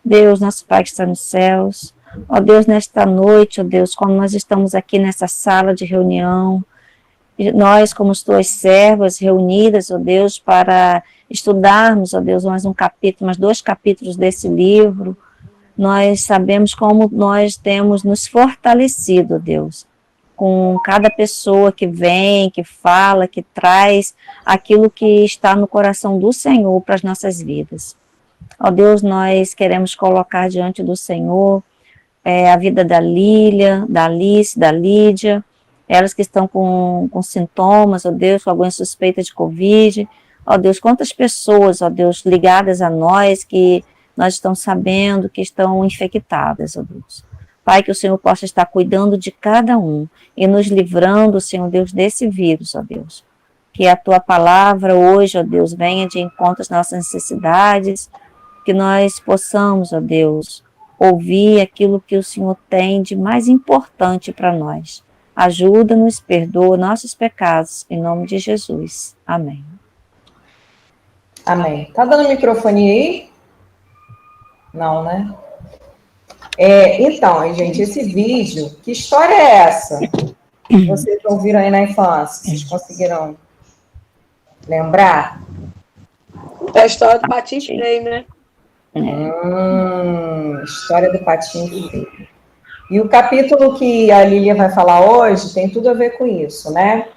Deus, nosso Pai que está nos céus, ó Deus, nesta noite, ó Deus, como nós estamos aqui nessa sala de reunião, nós como tuas servas reunidas, ó Deus, para estudarmos, ó Deus, mais um capítulo, mais 2 capítulos desse livro, nós sabemos como nós temos nos fortalecido, ó Deus, com cada pessoa que vem, que fala, que traz aquilo que está no coração do Senhor para as nossas vidas. Ó Deus, nós queremos colocar diante do Senhor a vida da Lília, da Alice, da Lídia, elas que estão com sintomas, ó Deus, com alguma suspeita de Covid. Ó Deus, quantas pessoas, ó Deus, ligadas a nós, que nós estamos sabendo que estão infectadas, ó Deus. Pai, que o Senhor possa estar cuidando de cada um e nos livrando, Senhor Deus, desse vírus, ó Deus. Que a Tua palavra hoje, ó Deus, venha de encontro às nossas necessidades, que nós possamos, ó Deus, ouvir aquilo que o Senhor tem de mais importante para nós. Ajuda-nos, perdoa nossos pecados, em nome de Jesus. Amém. Amém. Tá dando microfone aí? Não, né? Então, gente, esse vídeo, que história é essa? Vocês ouviram aí na infância? Vocês conseguiram lembrar? É a história do Patinho Feio, né? História do Patinho Feio. E o capítulo que a Lília vai falar hoje tem tudo a ver com isso, né?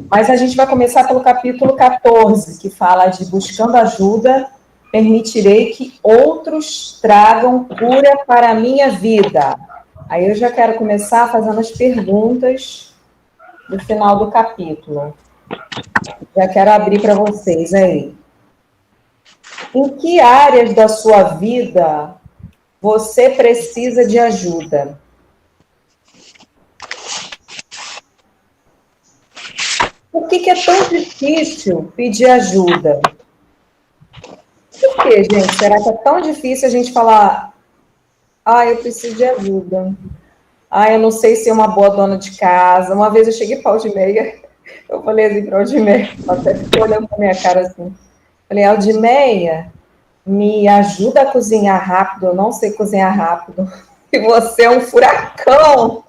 Mas a gente vai começar pelo capítulo 14, que fala de buscando ajuda, permitirei que outros tragam cura para a minha vida. Aí eu já quero começar fazendo as perguntas do final do capítulo. Já quero abrir para vocês aí. Em que áreas da sua vida você precisa de ajuda? Por que é tão difícil pedir ajuda? Por que, gente? Será que é tão difícil a gente falar, eu preciso de ajuda? Eu não sei ser uma boa dona de casa. Uma vez eu cheguei para a Aldimeia, eu falei assim para a Aldimeia, ela até ficou olhando para minha cara assim. Falei, Aldimeia, me ajuda a cozinhar rápido, eu não sei cozinhar rápido. E você é um furacão.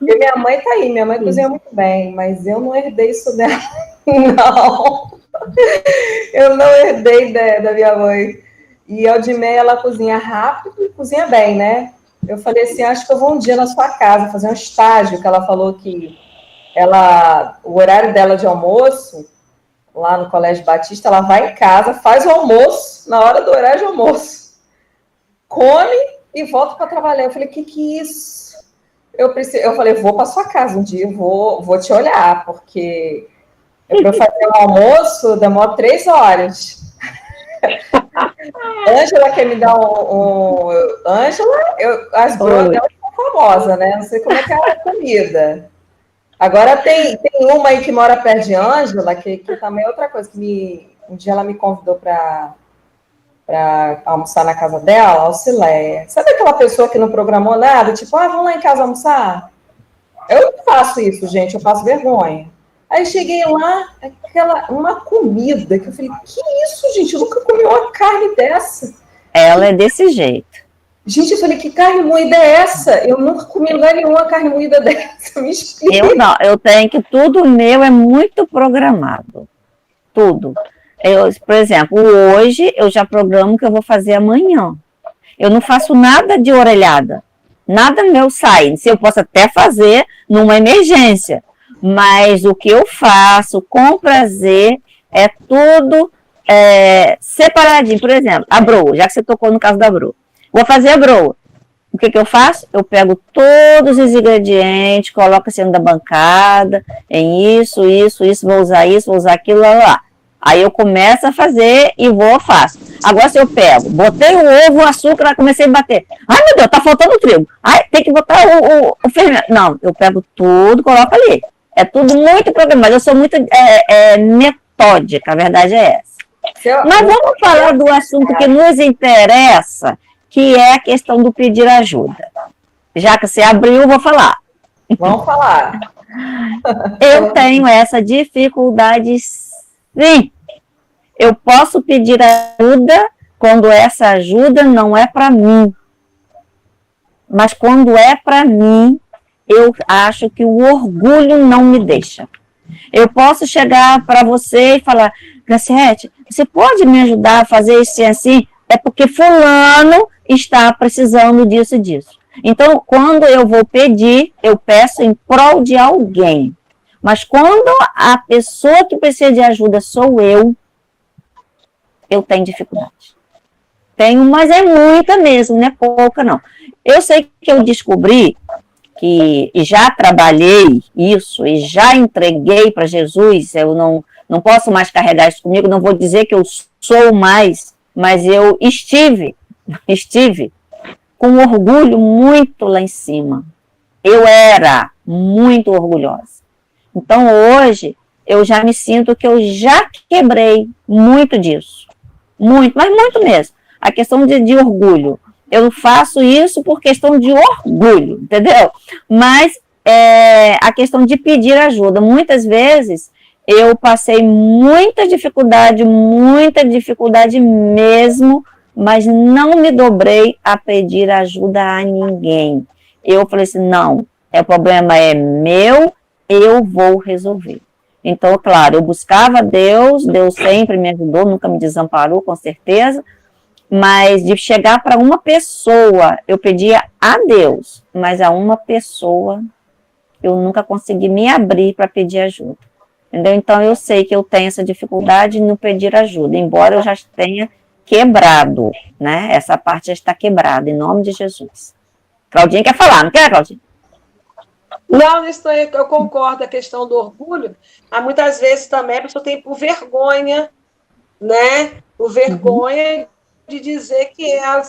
E minha mãe tá aí, minha mãe cozinha muito bem, mas eu não herdei isso dela, não. Eu não herdei da minha mãe. E a Aldimeia, ela cozinha rápido e cozinha bem, né? Eu falei assim, acho que eu vou um dia na sua casa fazer um estágio, que ela falou que o horário dela de almoço, lá no Colégio Batista, ela vai em casa, faz o almoço na hora do horário de almoço, come e volta para trabalhar. Eu falei, que é isso? Eu falei, vou para sua casa um dia, vou te olhar, porque para eu fazer o almoço demora 3 horas. Ângela quer me dar Ângela, as broas dela são famosas, né? Não sei como é que é a comida. Agora tem uma aí que mora perto de Ângela, que também é outra coisa, que um dia ela me convidou para almoçar na casa dela, Alcileia. Sabe aquela pessoa que não programou nada? Tipo, vamos lá em casa almoçar? Eu não faço isso, gente, eu passo vergonha. Aí cheguei lá, uma comida, que eu falei, que isso, gente? Eu nunca comi uma carne dessa. Ela é desse jeito. Gente, eu falei, que carne moída é essa? Eu nunca comi em lugar nenhum uma carne moída dessa. Me explica. Eu não, eu tenho que tudo meu é muito programado. Tudo. Por exemplo, hoje eu já programo o que eu vou fazer amanhã. Eu não faço nada de orelhada. Nada meu sai. Se eu posso até fazer numa emergência. Mas o que eu faço com prazer é tudo separadinho. Por exemplo, a broa, já que você tocou no caso da broa. Vou fazer a broa. O que eu faço? Eu pego todos os ingredientes, coloco assim da bancada, em isso, vou usar aquilo, lá. Aí eu começo a fazer e faço. Agora se eu pego, botei o ovo, o açúcar, comecei a bater. Ai, meu Deus, tá faltando trigo. Ai, tem que botar o fermento. Não, eu pego tudo, coloco ali. É tudo muito programado. Eu sou muito metódica, a verdade é essa. Mas vamos falar do assunto que nos interessa, que é a questão do pedir ajuda. Já que você abriu, eu vou falar. Vamos falar. Eu tenho essa dificuldade, sim. Eu posso pedir ajuda quando essa ajuda não é para mim. Mas quando é para mim, eu acho que o orgulho não me deixa. Eu posso chegar para você e falar, Graciete, você pode me ajudar a fazer isso assim? É porque fulano está precisando disso e disso. Então, quando eu vou pedir, eu peço em prol de alguém. Mas quando a pessoa que precisa de ajuda sou eu tenho dificuldade. Tenho, mas é muita mesmo, não é pouca não. Eu sei que eu descobri que e já trabalhei isso e já entreguei para Jesus, eu não posso mais carregar isso comigo, não vou dizer que eu sou mais, mas eu estive com um orgulho muito lá em cima. Eu era muito orgulhosa. Então hoje eu já me sinto que eu já quebrei muito disso. Muito, mas muito mesmo. A questão de orgulho. Eu faço isso por questão de orgulho, entendeu? Mas a questão de pedir ajuda. Muitas vezes eu passei muita dificuldade mesmo, mas não me dobrei a pedir ajuda a ninguém. Eu falei assim, não, o problema é meu, eu vou resolver. Então, claro, eu buscava Deus sempre me ajudou, nunca me desamparou, com certeza, mas de chegar para uma pessoa, eu pedia a Deus, mas a uma pessoa eu nunca consegui me abrir para pedir ajuda. Entendeu? Então, eu sei que eu tenho essa dificuldade no pedir ajuda, embora eu já tenha quebrado, né? Essa parte já está quebrada, em nome de Jesus. Claudinha quer falar, não quer, Claudinha? Não, isso aí eu concordo, a questão do orgulho, mas muitas vezes também a pessoa tem por vergonha, né? Por vergonha de dizer que ela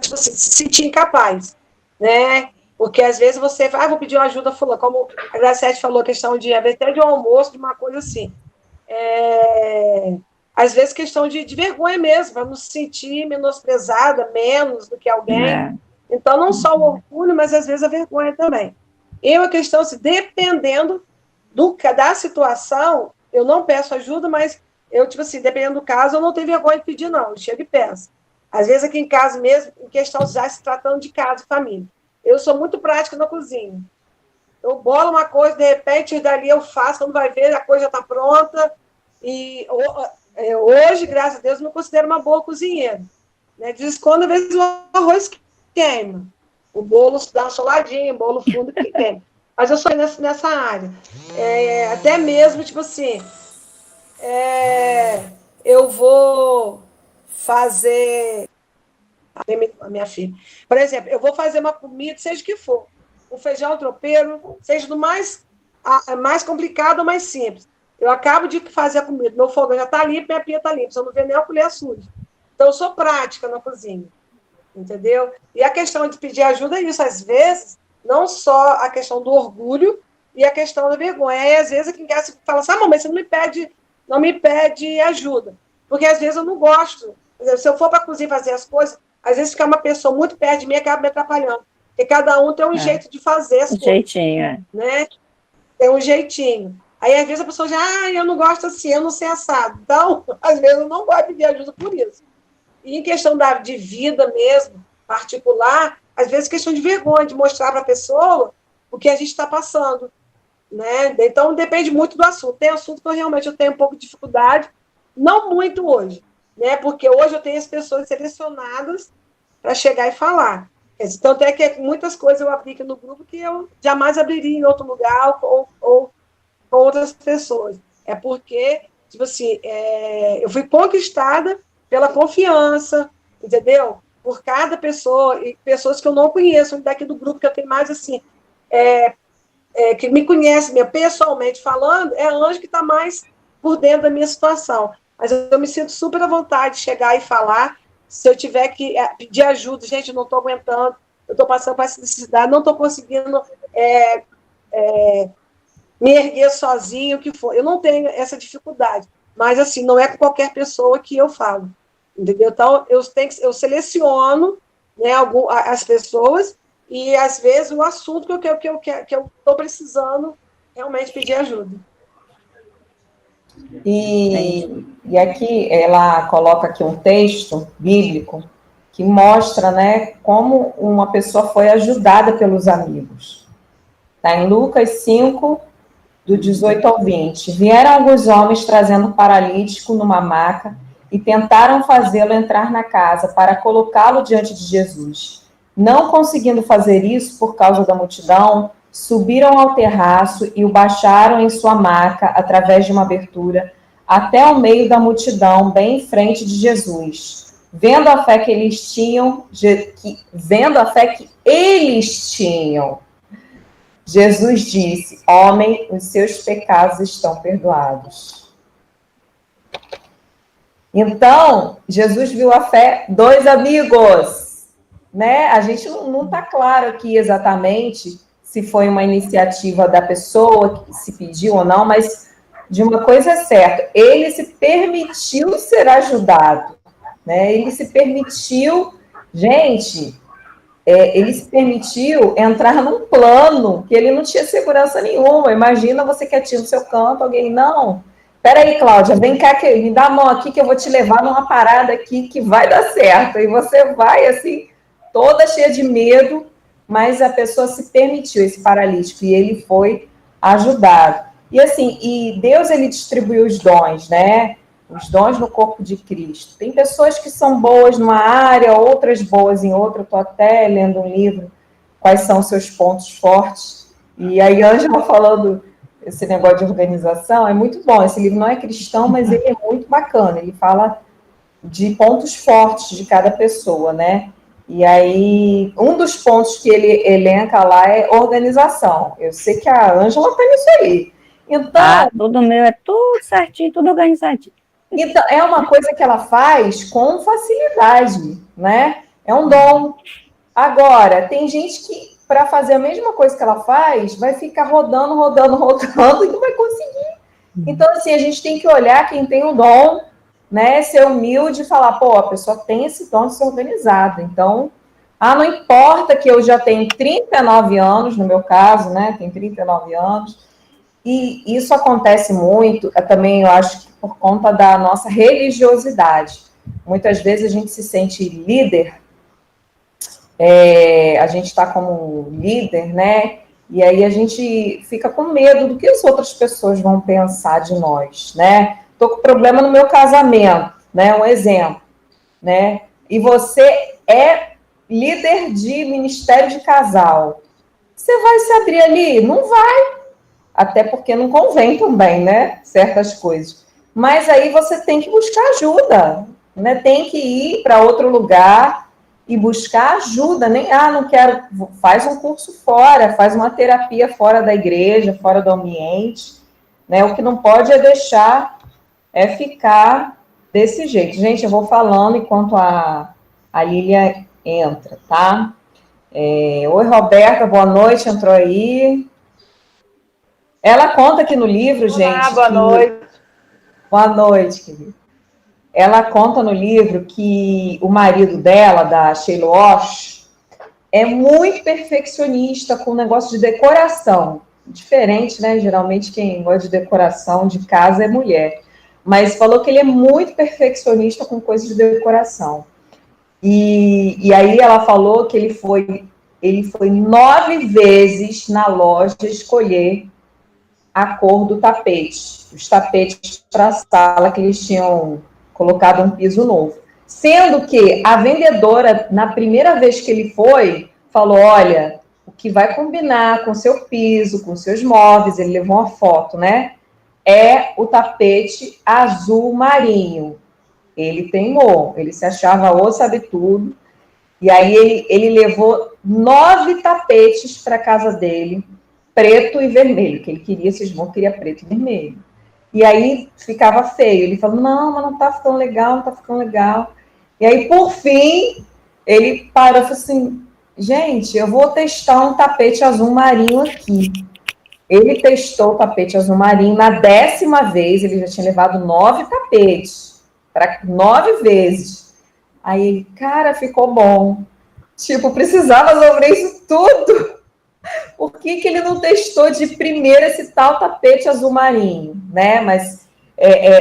tipo assim, se sentir incapaz, né? Porque às vezes você vai, vou pedir uma ajuda, fulano, como a Graciete falou, a questão de, até de um almoço, de uma coisa assim. Às vezes questão de vergonha mesmo, vamos se sentir menosprezada, menos do que alguém. Então, não só o orgulho, mas às vezes a vergonha também. A questão, assim, dependendo da situação, eu não peço ajuda, mas eu, tipo assim, dependendo do caso, eu não tenho vergonha de pedir, não. Eu chego e peço. Às vezes aqui em casa mesmo, em questão já se tratando de casa e família. Eu sou muito prática na cozinha. Eu bolo uma coisa, de repente, dali eu faço, quando vai ver, a coisa já está pronta. E hoje, graças a Deus, eu me considero uma boa cozinheira. Né? Diz quando, às vezes, o arroz queima. O bolo dá uma soladinha, o bolo fundo que queima. Mas eu sou nessa área. Até mesmo, tipo assim, eu vou fazer... A minha filha. Por exemplo, eu vou fazer uma comida, seja o que for. Um feijão tropeiro, seja do mais complicado ou mais simples. Eu acabo de fazer a comida, meu fogão já está limpo, minha pia está limpa, só não vê nem a colher suja. Então, eu sou prática na cozinha, entendeu? E a questão de pedir ajuda é isso, às vezes, não só a questão do orgulho e a questão da vergonha. Aí, às vezes, aqui em casa fala assim, mamãe, você não me pede ajuda. Porque, às vezes, eu não gosto. Se eu for para a cozinha fazer as coisas, às vezes ficar uma pessoa muito perto de mim acaba me atrapalhando. Porque cada um tem um jeito de fazer as coisas. Jeitinho, né? Tem um jeitinho. Aí, às vezes, a pessoa já, eu não gosto assim, eu não sei assado. Então, às vezes, eu não gosto de pedir ajuda por isso. E em questão de vida mesmo, particular, às vezes, questão de vergonha, de mostrar para a pessoa o que a gente está passando. Né? Então, depende muito do assunto. Tem assunto que eu tenho um pouco de dificuldade, não muito hoje, né? Porque hoje eu tenho as pessoas selecionadas para chegar e falar. Então, até que muitas coisas eu abri aqui no grupo que eu jamais abriria em outro lugar ou com outras pessoas. É porque, tipo assim, eu fui conquistada pela confiança, entendeu? Por cada pessoa, e pessoas que eu não conheço, daqui do grupo que eu tenho mais, assim, que me conhece mesmo, pessoalmente falando, é a Anjo que está mais por dentro da minha situação. Mas eu me sinto super à vontade de chegar e falar. Se eu tiver que pedir ajuda, gente, eu não estou aguentando, eu estou passando por essa necessidade, não estou conseguindo me erguer sozinho, o que for. Eu não tenho essa dificuldade, mas, assim, não é com qualquer pessoa que eu falo, entendeu? Então, eu seleciono, né, as pessoas e, às vezes, o assunto que eu estou precisando realmente pedir ajuda. E aqui ela coloca aqui um texto bíblico que mostra, né, como uma pessoa foi ajudada pelos amigos. Está em Lucas 5, do 18 ao 20. Vieram alguns homens trazendo um paralítico numa maca e tentaram fazê-lo entrar na casa para colocá-lo diante de Jesus. Não conseguindo fazer isso por causa da multidão, subiram ao terraço e o baixaram em sua maca através de uma abertura até o meio da multidão, bem em frente de Jesus. Vendo a fé que eles tinham, Jesus disse: homem, os seus pecados estão perdoados. Então, Jesus viu a fé dos amigos, né? A gente não está claro aqui exatamente se foi uma iniciativa da pessoa que se pediu ou não, mas de uma coisa é certa, ele se permitiu ser ajudado, né? Ele se permitiu, gente, ele se permitiu entrar num plano que ele não tinha segurança nenhuma. Imagina você quietinho no seu canto, alguém, não, peraí, Cláudia, vem cá, me dá a mão aqui que eu vou te levar numa parada aqui que vai dar certo. E você vai, assim, toda cheia de medo, mas a pessoa se permitiu, esse paralítico, e ele foi ajudado. E assim, e Deus, ele distribuiu os dons, né? Os dons no corpo de Cristo. Tem pessoas que são boas numa área, outras boas em outra. Eu estou até lendo um livro, quais são os seus pontos fortes. E aí, Ângela falando esse negócio de organização, é muito bom. Esse livro não é cristão, mas ele é muito bacana. Ele fala de pontos fortes de cada pessoa, né? E aí, um dos pontos que ele elenca lá é organização. Eu sei que a Ângela está nisso aí. Então, tudo meu é tudo certinho, tudo organizadinho. Então, é uma coisa que ela faz com facilidade, né? É um dom. Agora, tem gente que, para fazer a mesma coisa que ela faz, vai ficar rodando e não vai conseguir. Então, assim, a gente tem que olhar quem tem o dom, né? Ser humilde e falar, pô, a pessoa tem esse dom de ser organizada. Então, não importa que eu já tenho 39 anos, no meu caso, né? Tem 39 anos. E isso acontece muito, também eu acho que por conta da nossa religiosidade. Muitas vezes a gente se sente líder, a gente está como líder, né? E aí a gente fica com medo do que as outras pessoas vão pensar de nós, né? Estou com problema no meu casamento, né? Um exemplo, né? E você é líder de ministério de casal. Você vai se abrir ali? Não vai. Até porque não convém também, né? Certas coisas. Mas aí você tem que buscar ajuda, né? Tem que ir para outro lugar e buscar ajuda. Nem, não quero, faz um curso fora, faz uma terapia fora da igreja, fora do ambiente, né? O que não pode é deixar, ficar desse jeito. Gente, eu vou falando enquanto a Lília entra, tá? Oi, Roberta, boa noite, entrou aí. Ela conta aqui no livro, gente... boa noite. Boa noite, querida. Ela conta no livro que o marido dela, da Sheila Walsh, é muito perfeccionista com o negócio de decoração. Diferente, né? Geralmente quem gosta de decoração de casa é mulher. Mas falou que ele é muito perfeccionista com coisas de decoração. E aí ela falou que ele foi 9 vezes na loja escolher a cor do tapete, os tapetes para a sala que eles tinham colocado um piso novo. Sendo que a vendedora, na primeira vez que ele foi, falou, olha, o que vai combinar com o seu piso, com seus móveis, ele levou uma foto, né? É o tapete azul marinho. Ele teimou, ele se achava ou sabe tudo. E aí ele levou 9 tapetes para a casa dele, preto e vermelho, que ele queria, queria preto e vermelho. E aí ficava feio. Ele falou, não, mas não tá ficando legal, não tá ficando legal. E aí, por fim, ele parou e falou assim, gente, eu vou testar um tapete azul marinho aqui. Ele testou o tapete azul marinho na 10ª vez, ele já tinha levado 9 tapetes, para 9 vezes. Aí ele, cara, ficou bom. Tipo, precisava sobre isso tudo. Por que ele não testou de primeira esse tal tapete azul marinho, né? Mas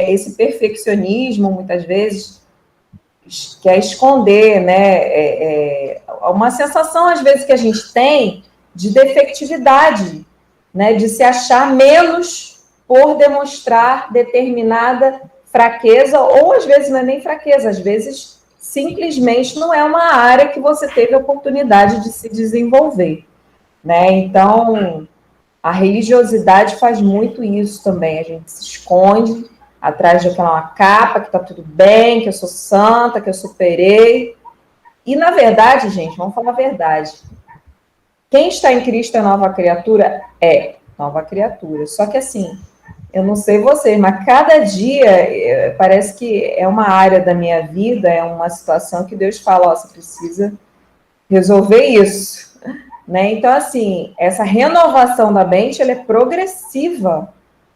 esse perfeccionismo, muitas vezes, quer esconder, né? Uma sensação, às vezes, que a gente tem de defectividade, né? De se achar menos por demonstrar determinada fraqueza, ou às vezes não é nem fraqueza, às vezes simplesmente não é uma área que você teve a oportunidade de se desenvolver, né? Então, a religiosidade faz muito isso também, a gente se esconde atrás daquela capa, que está tudo bem, que eu sou santa, que eu superei. E, na verdade, gente, vamos falar a verdade. Quem está em Cristo é nova criatura? É nova criatura. Só que, assim, eu não sei vocês, mas cada dia parece que é uma área da minha vida, é uma situação que Deus fala, ó, você precisa resolver isso, né? Então, assim, essa renovação da mente, ela é progressiva.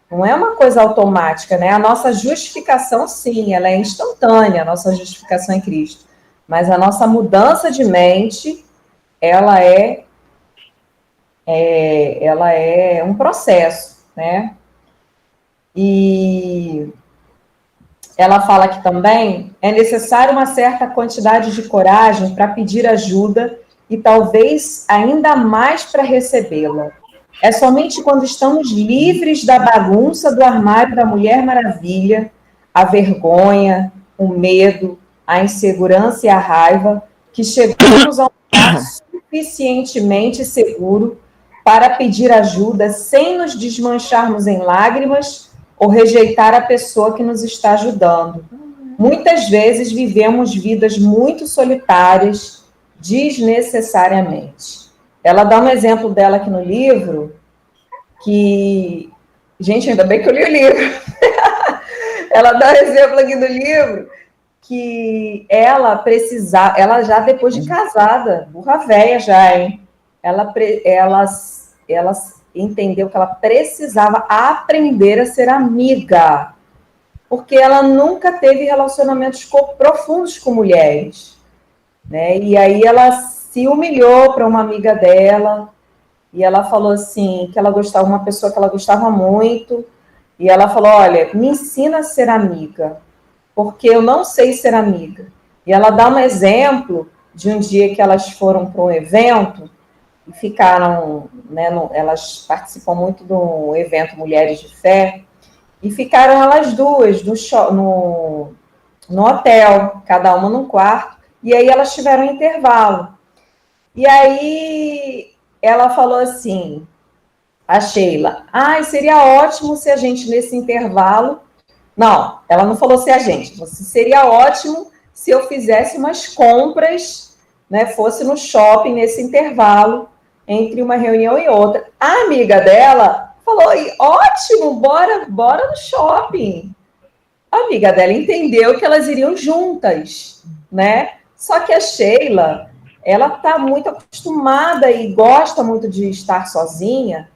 Não é uma coisa automática, né? A nossa justificação, sim, ela é instantânea, a nossa justificação em Cristo. Mas a nossa mudança de mente, ela é um processo, né? E ela fala aqui também, é necessário uma certa quantidade de coragem para pedir ajuda e talvez ainda mais para recebê-la. É somente quando estamos livres da bagunça do armário da Mulher Maravilha, a vergonha, o medo, a insegurança e a raiva, que chegamos a um lugar suficientemente seguro para pedir ajuda sem nos desmancharmos em lágrimas ou rejeitar a pessoa que nos está ajudando. Muitas vezes vivemos vidas muito solitárias, desnecessariamente. Ela dá um exemplo dela aqui no livro, que... Gente, ainda bem que eu li o livro. Ela dá um exemplo aqui no livro, que ela já depois de casada, burra véia já, hein? Ela entendeu que ela precisava aprender a ser amiga, porque ela nunca teve relacionamentos profundos com mulheres, né? E aí ela se humilhou para uma amiga dela, e ela falou assim, que ela gostava, uma pessoa que ela gostava muito, e ela falou, olha, me ensina a ser amiga, porque eu não sei ser amiga. E ela dá um exemplo de um dia que elas foram para um evento, e ficaram, né, elas participam muito do evento Mulheres de Fé, e ficaram elas duas no hotel, cada uma num quarto, e aí elas tiveram um intervalo. E aí ela falou assim, a Sheila, seria ótimo se a gente nesse intervalo... Não, ela não falou se a gente, seria ótimo se eu fizesse umas compras, né, fosse no shopping nesse intervalo, entre uma reunião e outra. A amiga dela falou, ótimo, bora no shopping. A amiga dela entendeu que elas iriam juntas, né? Só que a Sheila, ela está muito acostumada e gosta muito de estar sozinha,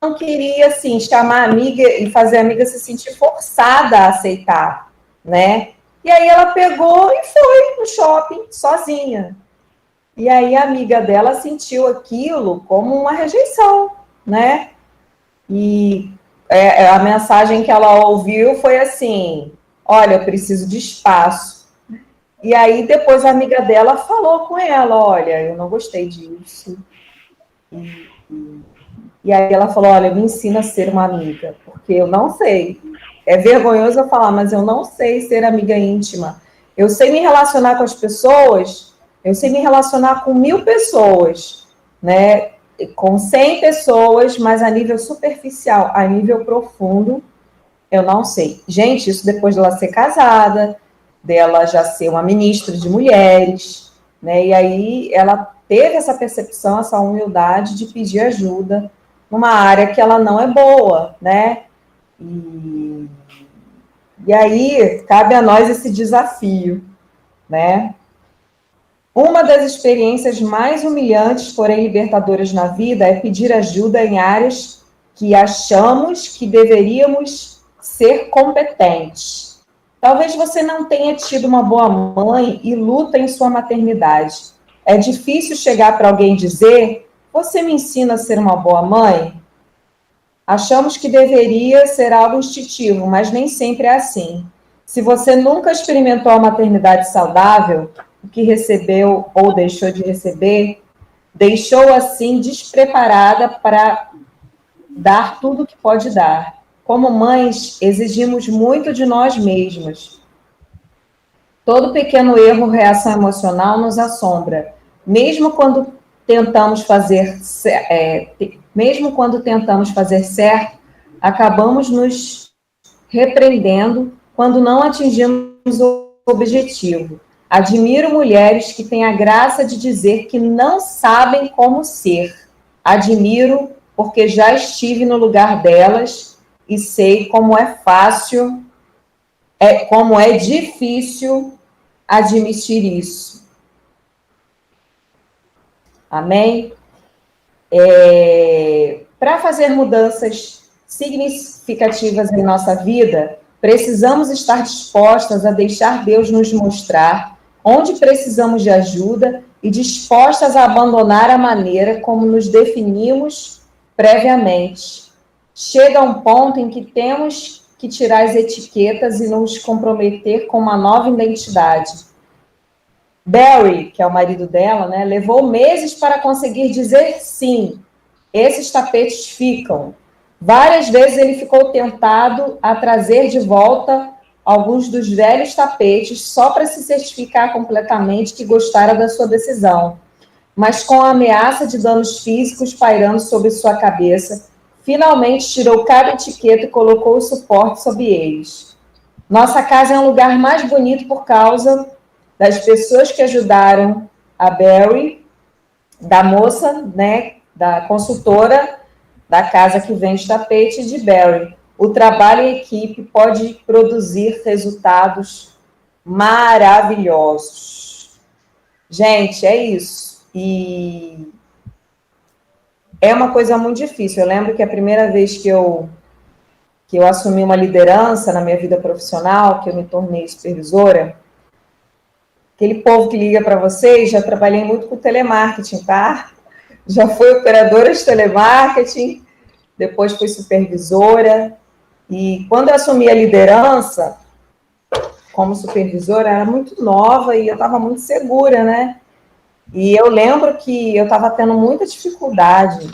não queria, assim, chamar a amiga e fazer a amiga se sentir forçada a aceitar, né? E aí ela pegou e foi no shopping sozinha. E aí a amiga dela sentiu aquilo como uma rejeição, né? E a mensagem que ela ouviu foi assim, olha, eu preciso de espaço. E aí depois a amiga dela falou com ela, olha, eu não gostei disso. E aí ela falou, olha, me ensina a ser uma amiga, porque eu não sei. É vergonhoso eu falar, mas eu não sei ser amiga íntima. Eu sei me relacionar com as pessoas, eu sei me relacionar com 1000 pessoas, né? Com 100 pessoas, mas a nível superficial, a nível profundo, eu não sei. Gente, isso depois dela ser casada, dela já ser uma ministra de mulheres, né? E aí ela teve essa percepção, essa humildade de pedir ajuda numa área que ela não é boa, né? E aí cabe a nós esse desafio, né? Uma das experiências mais humilhantes, porém libertadoras na vida, é pedir ajuda em áreas que achamos que deveríamos ser competentes. Talvez você não tenha tido uma boa mãe e luta em sua maternidade. É difícil chegar para alguém e dizer, você me ensina a ser uma boa mãe? Achamos que deveria ser algo instintivo, mas nem sempre é assim. Se você nunca experimentou a maternidade saudável, o que recebeu ou deixou de receber, deixou assim despreparada para dar tudo o que pode dar. Como mães, exigimos muito de nós mesmas. Todo pequeno erro ou reação emocional nos assombra, mesmo quando tentamos fazer certo, acabamos nos repreendendo quando não atingimos o objetivo. Admiro mulheres que têm a graça de dizer que não sabem como ser. Admiro porque já estive no lugar delas e sei como é fácil, como é difícil admitir isso. Amém? Para fazer mudanças significativas em nossa vida, precisamos estar dispostas a deixar Deus nos mostrar onde precisamos de ajuda e dispostas a abandonar a maneira como nos definimos previamente. Chega um ponto em que temos que tirar as etiquetas e nos comprometer com uma nova identidade. Barry, que é o marido dela, né, levou meses para conseguir dizer sim. Esses tapetes ficam. Várias vezes ele ficou tentado a trazer de volta alguns dos velhos tapetes só para se certificar completamente que gostara da sua decisão. Mas com a ameaça de danos físicos pairando sobre sua cabeça, finalmente tirou cada etiqueta e colocou o suporte sobre eles. Nossa casa é um lugar mais bonito por causa das pessoas que ajudaram a Barry, da moça, né, da consultora da casa que vende tapete de Barry. O trabalho em equipe pode produzir resultados maravilhosos. Gente, é isso. E é uma coisa muito difícil. Eu lembro que a primeira vez que eu assumi uma liderança na minha vida profissional, que eu me tornei supervisora, aquele povo que liga para vocês, já trabalhei muito com telemarketing, tá? Já fui operadora de telemarketing, depois fui supervisora, e quando eu assumi a liderança como supervisora, era muito nova e eu estava muito segura, né? E eu lembro que eu estava tendo muita dificuldade,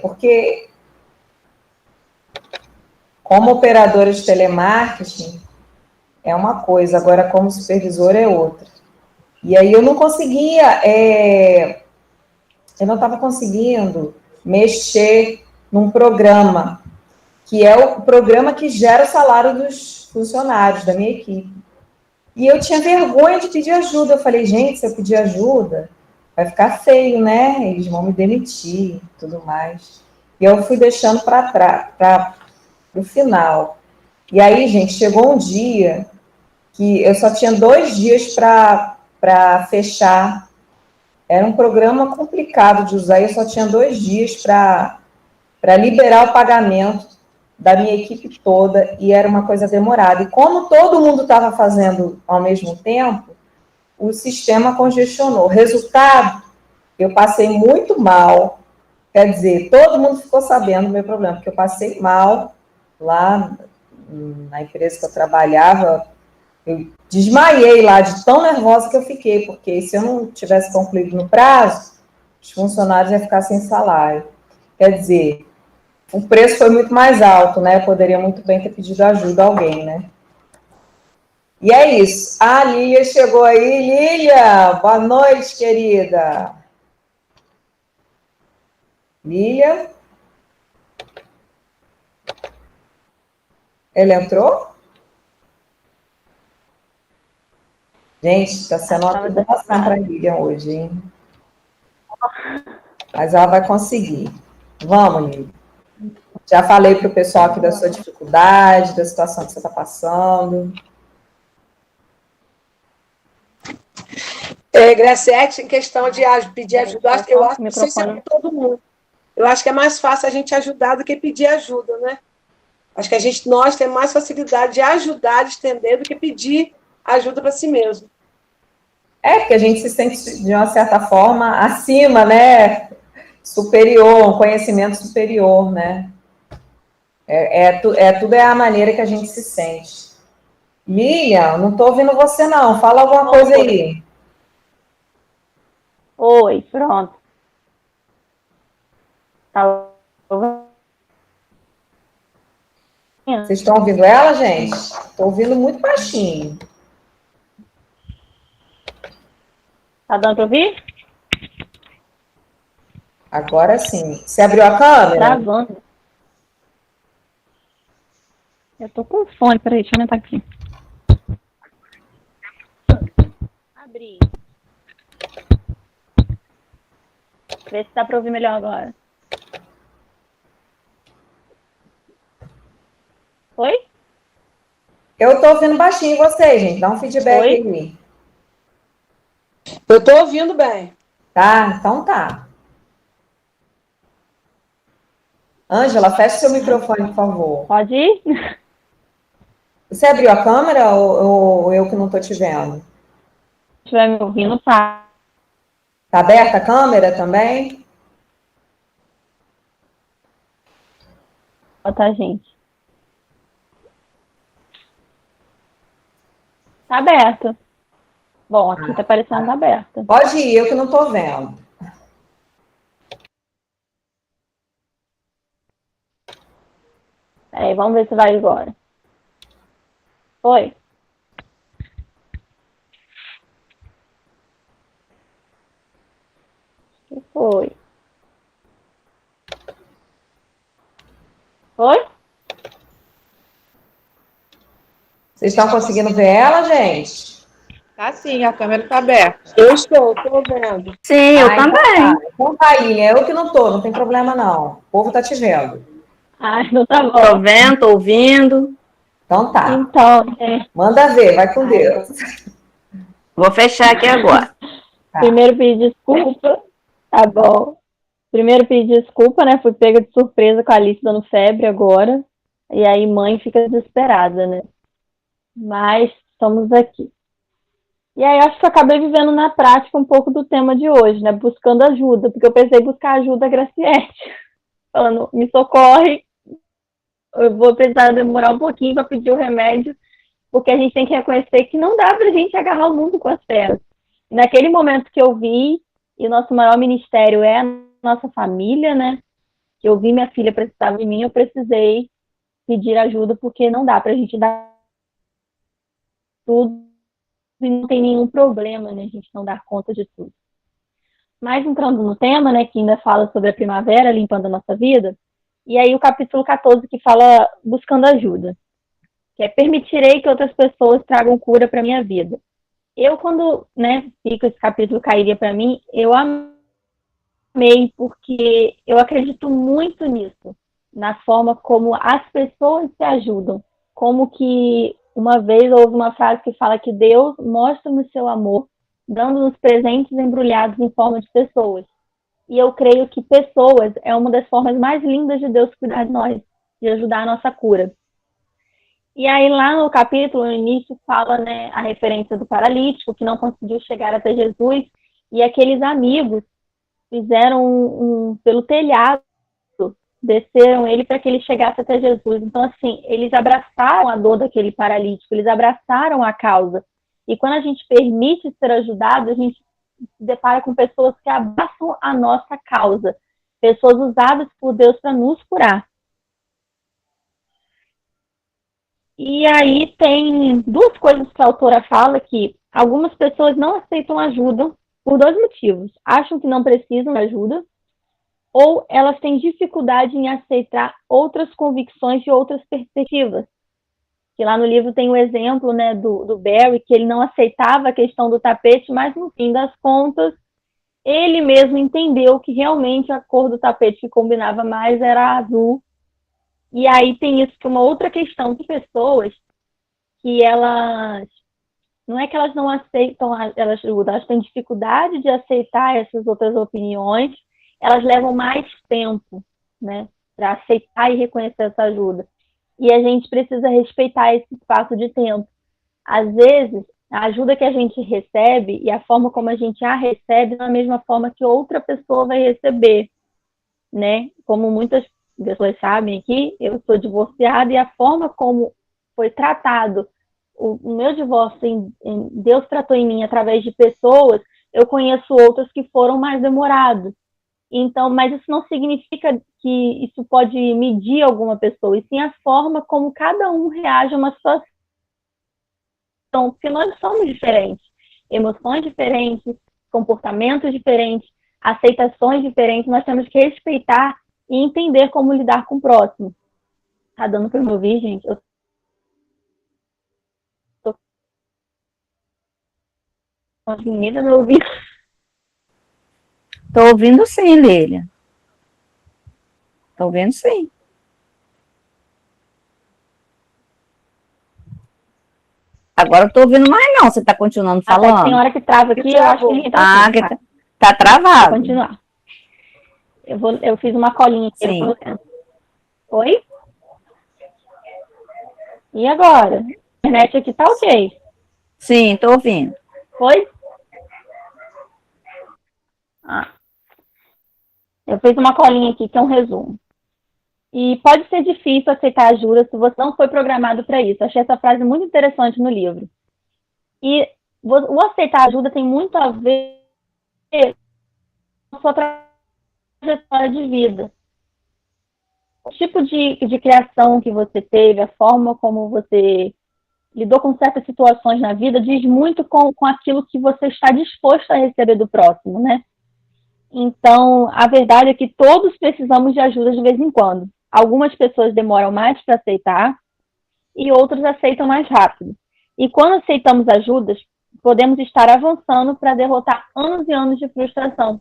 porque como operadora de telemarketing é uma coisa, agora como supervisora é outra. E aí eu não conseguia, eu não estava conseguindo mexer num programa, que é o programa que gera o salário dos funcionários da minha equipe. E eu tinha vergonha de pedir ajuda. Eu falei, gente, se eu pedir ajuda, vai ficar feio, né? Eles vão me demitir e tudo mais. E eu fui deixando para o final. E aí, gente, chegou um dia que eu só tinha 2 dias para fechar. Era um programa complicado de usar, e eu só tinha 2 dias para liberar o pagamento da minha equipe toda, e era uma coisa demorada. E como todo mundo estava fazendo ao mesmo tempo, o sistema congestionou. Resultado, eu passei muito mal. Quer dizer, todo mundo ficou sabendo do meu problema, porque eu passei mal lá na empresa que eu trabalhava. Eu desmaiei lá de tão nervosa que eu fiquei, porque se eu não tivesse concluído no prazo, os funcionários iam ficar sem salário. Quer dizer, o preço foi muito mais alto, né? Eu poderia muito bem ter pedido ajuda a alguém, né? E é isso. A Lília chegou aí. Lília, boa noite, querida. Lília? Ela entrou? Gente, está sendo uma tribulação para a Lilian hoje, hein? Mas ela vai conseguir. Vamos, Lilian. Já falei para o pessoal aqui da sua dificuldade, da situação que você está passando. Graciete, em questão de pedir ajuda, eu acho que não sei se é para todo mundo. Eu acho que é mais fácil a gente ajudar do que pedir ajuda, né? Acho que nós temos mais facilidade de ajudar, de estender, do que pedir ajuda para si mesmo. Porque a gente se sente, de uma certa forma, acima, né? superior, um conhecimento superior, né? Tudo é a maneira que a gente se sente. Lilian, não estou ouvindo você, não. Fala alguma coisa aí. Oi, pronto. Tá ouvindo? Vocês estão ouvindo ela, gente? Estou ouvindo muito baixinho. Tá dando para ouvir? Agora sim. Você abriu a câmera? Travando. Eu tô com fone, peraí, deixa eu aumentar aqui. Abri. Vê se dá para ouvir melhor agora. Oi? Eu estou ouvindo baixinho vocês, gente. Dá um feedback aí. Eu estou ouvindo bem. Tá? Então tá. Ângela, feche seu microfone, por favor. Pode ir? Você abriu a câmera ou eu que não estou te vendo? Se estiver me ouvindo, tá. Tá aberta a câmera também? Tá, gente? Tá aberto. Bom, aqui tá parecendo tá aberto. Pode ir, eu que não estou vendo. Peraí, vamos ver se vai agora. Oi? O que foi? Oi? Vocês estão conseguindo ver ela, gente? Tá sim, a câmera tá aberta. Eu estou vendo. Sim, eu também. Então tá aí, eu que não estou, não tem problema não. O povo tá te vendo. Ah, não tá bom. Tô vendo, tô ouvindo. Então tá. Então, Manda ver, vai com Deus. vou fechar aqui agora. Tá. Primeiro pedir desculpa. Tá bom. Primeiro pedir desculpa, né? Fui pega de surpresa com a Alice dando febre agora. E aí mãe fica desesperada, né? Mas estamos aqui. E aí acho que eu acabei vivendo na prática um pouco do tema de hoje, né? Buscando ajuda, porque eu pensei em buscar ajuda a Graciete. Falando, me socorre, eu vou precisar demorar um pouquinho para pedir o remédio, porque a gente tem que reconhecer que não dá para a gente agarrar o mundo com as pernas. E naquele momento que eu vi, e o nosso maior ministério é a nossa família, né? Que eu vi minha filha precisava de mim, eu precisei pedir ajuda, porque não dá para a gente dar tudo e não tem nenhum problema, né? A gente não dar conta de tudo. Mas entrando no tema, né, que ainda fala sobre a primavera limpando a nossa vida, e aí o capítulo 14 que fala buscando ajuda, que é permitirei que outras pessoas tragam cura para minha vida. Eu, quando, né, vi que esse capítulo cairia para mim, eu amei, porque eu acredito muito nisso, na forma como as pessoas se ajudam, como que uma vez houve uma frase que fala que Deus mostra-nos seu amor, dando-nos presentes embrulhados em forma de pessoas. E eu creio que pessoas é uma das formas mais lindas de Deus cuidar de nós, de ajudar a nossa cura. E aí lá no capítulo, no início, fala, né, a referência do paralítico, que não conseguiu chegar até Jesus, e aqueles amigos fizeram pelo telhado, desceram ele para que ele chegasse até Jesus. Então, assim, eles abraçaram a dor daquele paralítico, eles abraçaram a causa. E quando a gente permite ser ajudado, a gente se depara com pessoas que abraçam a nossa causa, pessoas usadas por Deus para nos curar. E aí tem duas coisas que a autora fala, que algumas pessoas não aceitam ajuda por dois motivos. Acham que não precisam de ajuda, ou elas têm dificuldade em aceitar outras convicções e outras perspectivas. Que lá no livro tem o exemplo, né, do Barry, que ele não aceitava a questão do tapete, mas no fim das contas, ele mesmo entendeu que realmente a cor do tapete que combinava mais era azul. E aí tem isso, que uma outra questão de pessoas que elas, não é que elas não aceitam elas têm dificuldade de aceitar essas outras opiniões, elas levam mais tempo, né, para aceitar e reconhecer essa ajuda. E a gente precisa respeitar esse espaço de tempo. Às vezes, a ajuda que a gente recebe e a forma como a gente a recebe não é a mesma forma que outra pessoa vai receber. né? Como muitas pessoas sabem aqui, eu sou divorciada e a forma como foi tratado o meu divórcio, Deus tratou em mim através de pessoas, eu conheço outras que foram mais demorados. Então, mas isso não significa que isso pode medir alguma pessoa, e sim a forma como cada um reage a uma situação, porque nós somos diferentes, emoções diferentes, comportamentos diferentes, aceitações diferentes, nós temos que respeitar e entender como lidar com o próximo. Tá dando para me ouvir, gente? Eu tô conseguindo me ouvir. Tô ouvindo sim, Lília. Tô ouvindo sim. Agora eu tô ouvindo mais não, você tá continuando falando? Tem hora que trava aqui, eu acho que ninguém tá ouvindo. Que tá travado. Vou continuar. Eu fiz uma colinha aqui. Sim. Oi? E agora? A internet aqui tá ok? Sim, tô ouvindo. Oi? Eu fiz uma colinha aqui, que é um resumo. E pode ser difícil aceitar ajuda se você não foi programado para isso. Achei essa frase muito interessante no livro. E o aceitar ajuda tem muito a ver com a sua trajetória de vida. O tipo de criação que você teve, a forma como você lidou com certas situações na vida, diz muito com aquilo que você está disposto a receber do próximo, né? Então, a verdade é que todos precisamos de ajuda de vez em quando. Algumas pessoas demoram mais para aceitar e outros aceitam mais rápido. E quando aceitamos ajudas, podemos estar avançando para derrotar anos e anos de frustração.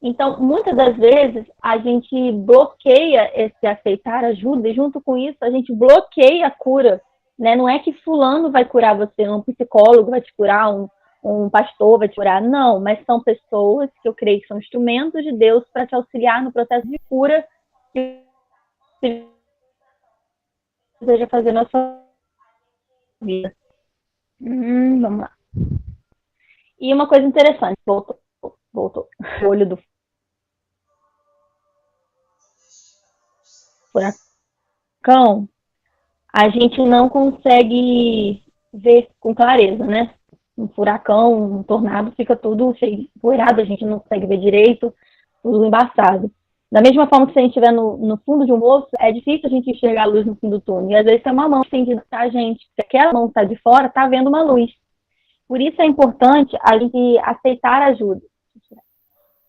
Então, muitas das vezes, a gente bloqueia esse aceitar ajuda e, junto com isso, a gente bloqueia a cura. Né? Não é que fulano vai curar você, um psicólogo vai te curar, um pastor vai te curar. Não, mas são pessoas que eu creio que são instrumentos de Deus para te auxiliar no processo de cura que você deseja fazer na sua vida. Vamos lá. E uma coisa interessante, voltou. O olho do furacão, a gente não consegue ver com clareza, né? Um furacão, um tornado, fica tudo cheio de poeirado, a gente não consegue ver direito, tudo embaçado. Da mesma forma que se a gente estiver no fundo de um poço, é difícil a gente enxergar a luz no fim do túnel. E às vezes tem uma mão que tem que dar a gente. Se aquela mão está de fora, está vendo uma luz. Por isso é importante a gente aceitar ajuda.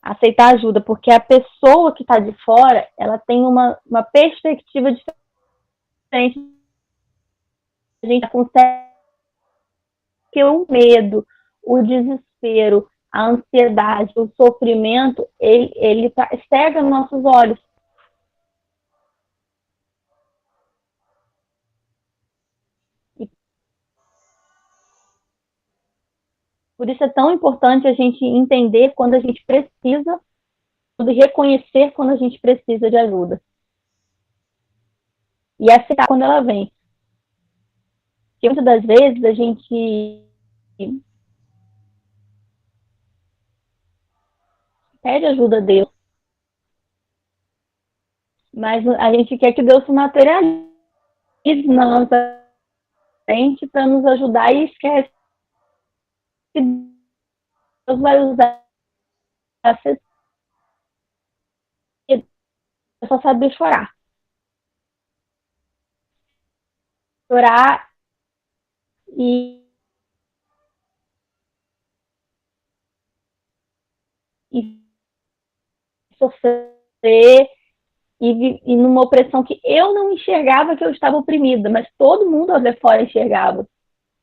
Aceitar ajuda, porque a pessoa que está de fora, ela tem uma perspectiva diferente. A gente consegue que o medo, o desespero, a ansiedade, o sofrimento, ele cega nossos olhos. E por isso é tão importante a gente entender quando a gente precisa, e reconhecer quando a gente precisa de ajuda. E aceitar quando ela vem. Porque muitas das vezes a gente pede ajuda a Deus, mas a gente quer que Deus se materialize na nossa frente para nos ajudar e esquece que Deus vai usar é só saber chorar. Chorar e sofrer e numa opressão que eu não enxergava que eu estava oprimida, mas todo mundo ao ver fora enxergava.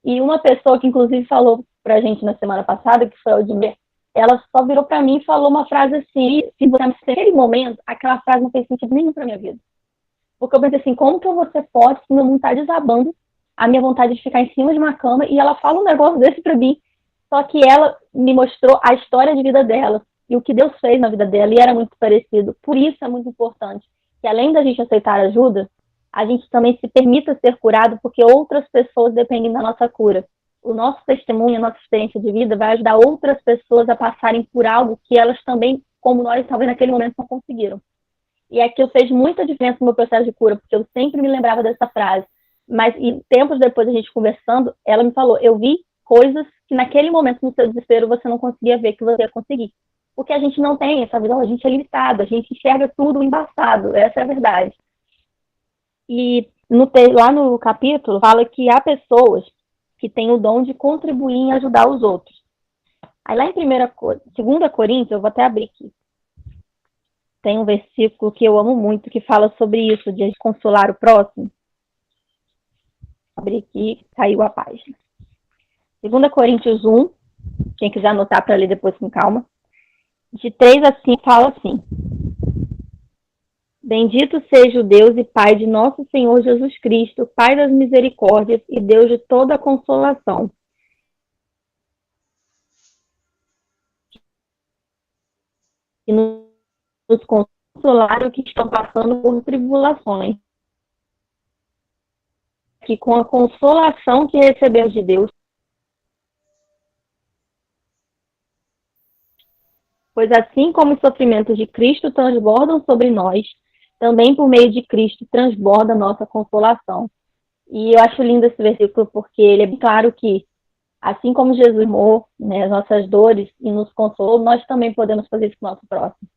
E uma pessoa que inclusive falou pra gente na semana passada, que foi a Odimir, ela só virou pra mim e falou uma frase assim, se você naquele momento, aquela frase não fez sentido nenhum pra minha vida. Porque eu pensei assim, como que eu vou ser forte se meu mundo tá desabando, a minha vontade de ficar em cima de uma cama, e ela fala um negócio desse pra mim, só que ela me mostrou a história de vida dela, e o que Deus fez na vida dela, e era muito parecido. Por isso é muito importante que, além da gente aceitar ajuda, a gente também se permita ser curado, porque outras pessoas dependem da nossa cura. O nosso testemunho, a nossa experiência de vida vai ajudar outras pessoas a passarem por algo que elas também, como nós, talvez naquele momento não conseguiram. E aquilo fez muita diferença no meu processo de cura, porque eu sempre me lembrava dessa frase. Mas, e tempos depois, a gente conversando, ela me falou, eu vi coisas que naquele momento, no seu desespero, você não conseguia ver que você ia conseguir. Porque a gente não tem essa visão, a gente é limitado, a gente enxerga tudo embaçado, essa é a verdade. E lá no capítulo, fala que há pessoas que têm o dom de contribuir em ajudar os outros. Aí lá em 2 Coríntios, eu vou até abrir aqui, tem um versículo que eu amo muito, que fala sobre isso, de consolar o próximo. Vou abrir aqui, caiu a página. 2 Coríntios 1, quem quiser anotar para ler depois com calma. De 3 a 5 fala assim: Bendito seja o Deus e Pai de nosso Senhor Jesus Cristo, Pai das misericórdias e Deus de toda a consolação. E nos consolaram que estão passando por tribulações. Que com a consolação que recebemos de Deus, pois assim como os sofrimentos de Cristo transbordam sobre nós, também por meio de Cristo transborda a nossa consolação. E eu acho lindo esse versículo porque ele é bem claro que, assim como Jesus amou, né, as nossas dores e nos consolou, nós também podemos fazer isso com o nosso próximo.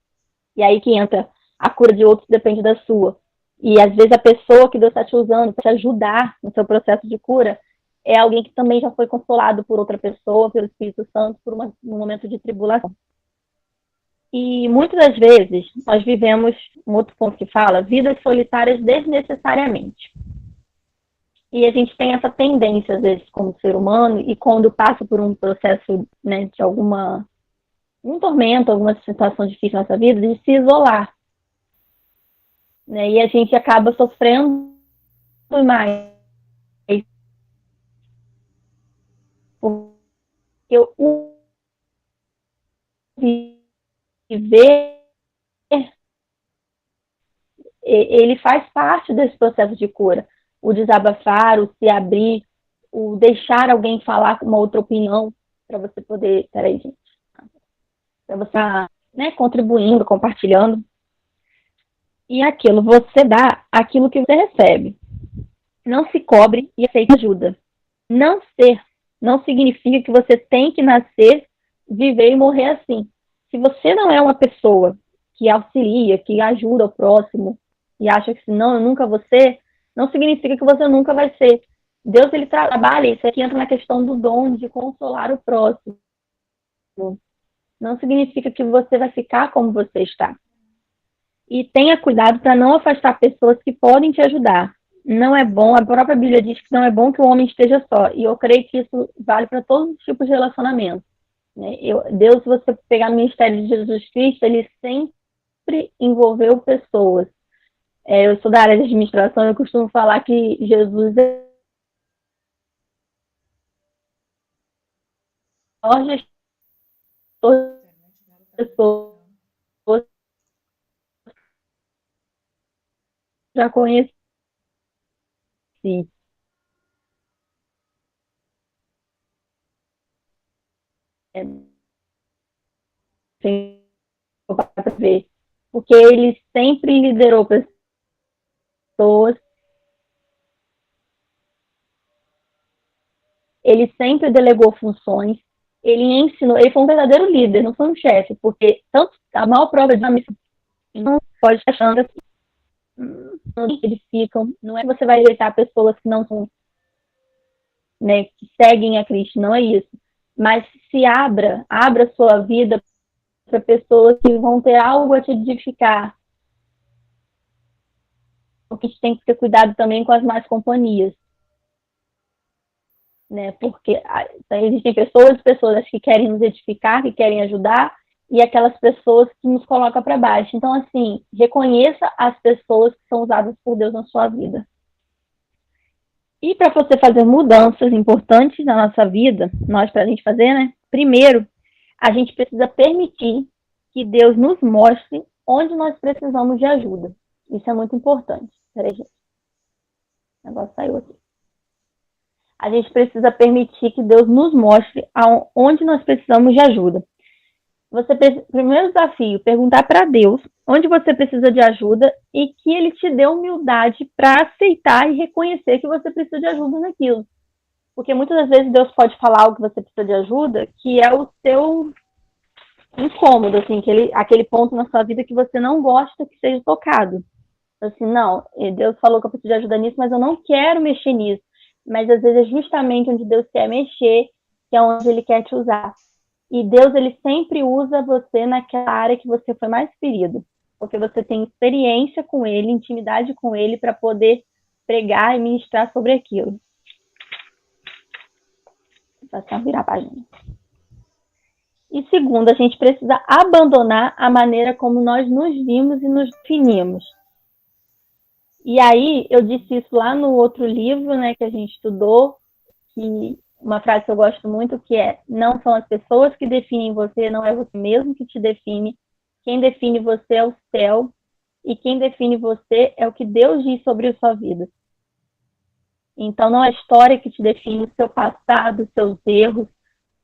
E aí que entra, a cura de outros depende da sua. E às vezes a pessoa que Deus está te usando para te ajudar no seu processo de cura é alguém que também já foi consolado por outra pessoa, pelo Espírito Santo, por um momento de tribulação. E muitas das vezes nós vivemos, um outro ponto que fala, vidas solitárias desnecessariamente. E a gente tem essa tendência, às vezes, como ser humano, e quando passa por um processo, né, de um tormento, alguma situação difícil na nossa vida, de se isolar. Né? E a gente acaba sofrendo mais. Porque o viver, ele faz parte desse processo de cura. O desabafar, o se abrir, o deixar alguém falar com uma outra opinião, para você poder, peraí, gente, para você estar, né, contribuindo, compartilhando. E aquilo, você dá aquilo que você recebe. Não se cobre e aceite ajuda. Não significa que você tem que nascer, viver e morrer assim. Se você não é uma pessoa que auxilia, que ajuda o próximo e acha que senão eu nunca vou ser, não significa que você nunca vai ser. Deus, ele trabalha, isso aqui entra na questão do dom de consolar o próximo. Não significa que você vai ficar como você está. E tenha cuidado para não afastar pessoas que podem te ajudar. Não é bom, a própria Bíblia diz que não é bom que o homem esteja só. E eu creio que isso vale para todos os tipos de relacionamento. Deus, se você pegar no ministério de Jesus Cristo, ele sempre envolveu pessoas. Eu sou da área de administração, eu costumo falar que Jesus é o maior gestor de pessoas que já conheci. Tem para ver. Porque ele sempre liderou pessoas, ele sempre delegou funções, ele ensinou, ele foi um verdadeiro líder, não foi um chefe, porque tanto a maior prova de amor não pode estar achando assim, eles ficam, não é que você vai rejeitar pessoas que não são, né, que seguem a Cristo, não é isso, mas se abra sua vida para pessoas que vão ter algo a te edificar. Porque a gente tem que ter cuidado também com as más companhias. Né? Porque existem pessoas que querem nos edificar, que querem ajudar, e aquelas pessoas que nos colocam para baixo. Então, assim, reconheça as pessoas que são usadas por Deus na sua vida. E para você fazer mudanças importantes na nossa vida, para a gente fazer, né? Primeiro, a gente precisa permitir que Deus nos mostre onde nós precisamos de ajuda. Isso é muito importante. Peraí, gente. O negócio saiu aqui. A gente precisa permitir que Deus nos mostre onde nós precisamos de ajuda. primeiro desafio, perguntar para Deus onde você precisa de ajuda e que Ele te dê humildade para aceitar e reconhecer que você precisa de ajuda naquilo. Porque muitas das vezes Deus pode falar algo que você precisa de ajuda, que é o seu incômodo, assim, aquele ponto na sua vida que você não gosta que seja tocado. Assim, não, Deus falou que eu preciso de ajuda nisso, mas eu não quero mexer nisso. Mas às vezes é justamente onde Deus quer mexer, que é onde Ele quer te usar. E Deus, Ele sempre usa você naquela área que você foi mais ferido. Porque você tem experiência com Ele, intimidade com Ele, para poder pregar e ministrar sobre aquilo. Vou só virar a página. E segundo, a gente precisa abandonar a maneira como nós nos vimos e nos definimos. E aí, eu disse isso lá no outro livro, né, que a gente estudou, que uma frase que eu gosto muito, que é: não são as pessoas que definem você, não é você mesmo que te define. Quem define você é o céu, e quem define você é o que Deus diz sobre a sua vida. Então, não é a história que te define, o seu passado, os seus erros,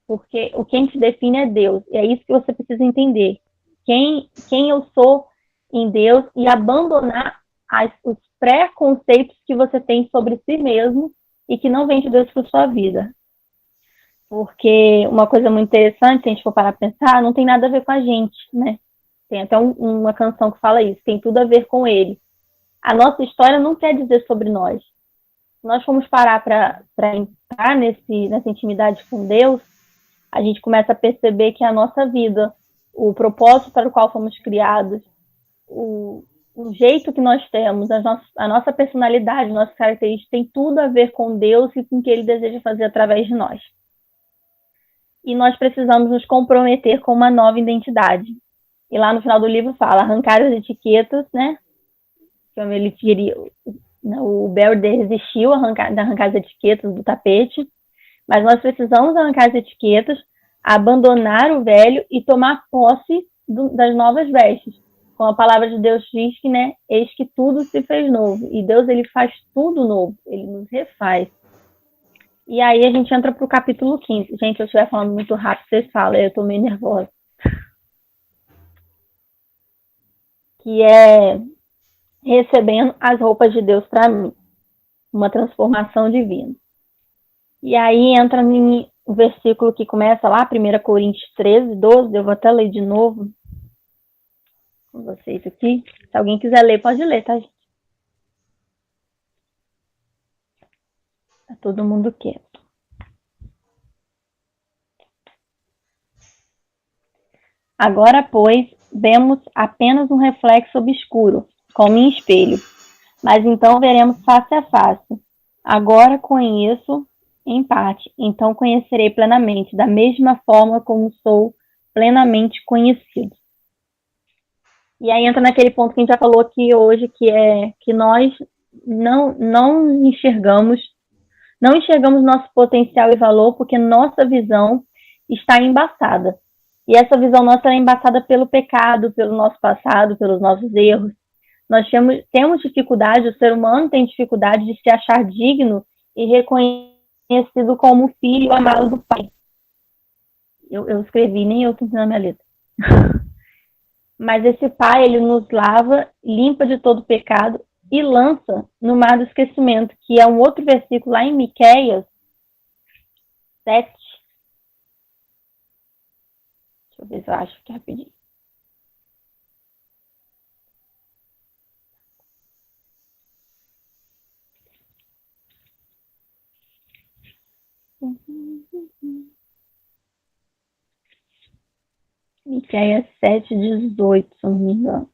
porque quem te define é Deus. E é isso que você precisa entender. Quem eu sou em Deus, e abandonar os pré-conceitos que você tem sobre si mesmo e que não vem de Deus para sua vida. Porque uma coisa muito interessante, se a gente for parar para pensar, não tem nada a ver com a gente, né? Tem até uma canção que fala isso, tem tudo a ver com Ele. A nossa história não quer dizer sobre nós. Se nós formos parar para entrar nessa intimidade com Deus, a gente começa a perceber que a nossa vida, o propósito para o qual fomos criados, o jeito que nós temos, a nossa personalidade, nossas características, tem tudo a ver com Deus e com o que Ele deseja fazer através de nós. E nós precisamos nos comprometer com uma nova identidade. E lá no final do livro fala: arrancar as etiquetas, né? Como ele queria, o Bellder resistiu a arrancar as etiquetas do tapete, mas nós precisamos arrancar as etiquetas, abandonar o velho e tomar posse das novas vestes. Como a palavra de Deus diz que, né, eis que tudo se fez novo. E Deus, Ele faz tudo novo, Ele nos refaz. E aí a gente entra para o capítulo 15. Gente, se eu estiver falando muito rápido, vocês falam, eu estou meio nervosa. Que é recebendo as roupas de Deus para mim. Uma transformação divina. E aí entra no versículo que começa lá, 1 Coríntios 13, 12. Eu vou até ler de novo com vocês aqui. Se alguém quiser ler, pode ler, tá, gente? Tá todo mundo quieto. Agora, pois, vemos apenas um reflexo obscuro, como em espelho. Mas então veremos face a face. Agora conheço em parte, então conhecerei plenamente, da mesma forma como sou plenamente conhecido. E aí entra naquele ponto que a gente já falou aqui hoje, que é que nós não enxergamos nosso potencial e valor, porque nossa visão está embaçada. E essa visão nossa é embaçada pelo pecado, pelo nosso passado, pelos nossos erros. Nós temos dificuldade, o ser humano tem dificuldade de se achar digno e reconhecido como filho amado do Pai. Eu escrevi, nem eu estou ensinando a minha letra. Mas esse Pai, Ele nos lava, limpa de todo pecado e lança no mar do esquecimento, que é um outro versículo lá em Miqueias 7. Deixa eu ver se eu acho aqui rapidinho. Miqueias 7:18, se eu não me engano.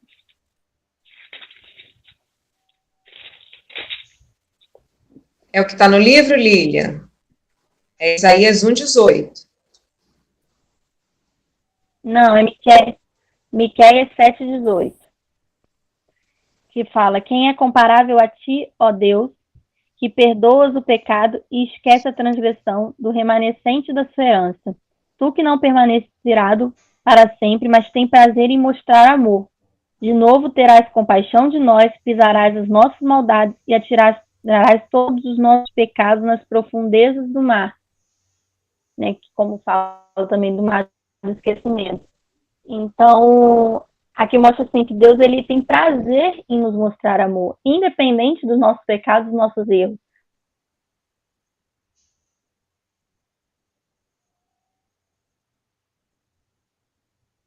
É o que está no livro, Lilian? É Isaías 1:18. Não, é Miqueias 7:18. Que fala: quem é comparável a ti, ó Deus, que perdoas o pecado e esquece a transgressão do remanescente da sua herança. Tu que não permaneces irado para sempre, mas tem prazer em mostrar amor. De novo terás compaixão de nós, pisarás as nossas maldades e atirarás todos os nossos pecados nas profundezas do mar. Né? Como fala também do mar do esquecimento. Então, aqui mostra assim que Deus ele tem prazer em nos mostrar amor, independente dos nossos pecados, dos nossos erros.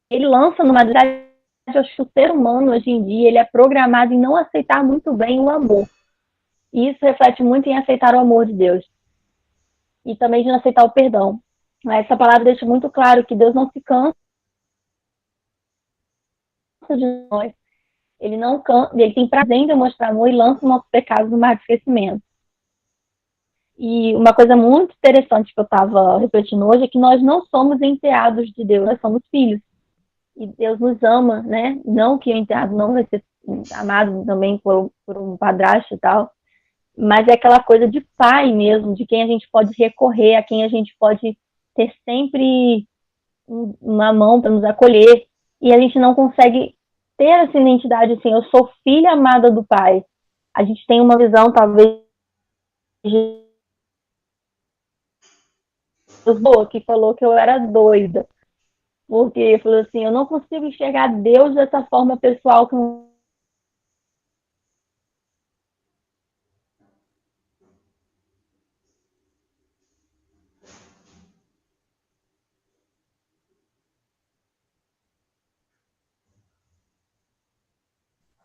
Ele lança numa realidade, acho que o ser humano hoje em dia ele é programado em não aceitar muito bem o amor. E isso reflete muito em aceitar o amor de Deus. E também de não aceitar o perdão. Essa palavra deixa muito claro que Deus não se cansa de nós. Ele tem prazer em demonstrar amor e lança os nossos pecados no mar de esquecimento. E uma coisa muito interessante que eu estava refletindo hoje é que nós não somos enteados de Deus, nós somos filhos. E Deus nos ama, né? Não que o enteado não vai ser amado também por um padrasto e tal, mas é aquela coisa de pai mesmo, de quem a gente pode recorrer, a quem a gente pode ter sempre uma mão para nos acolher, e a gente não consegue ter essa identidade assim, eu sou filha amada do pai. A gente tem uma visão, talvez, que falou que eu era doida, porque falou assim, eu não consigo enxergar Deus dessa forma pessoal como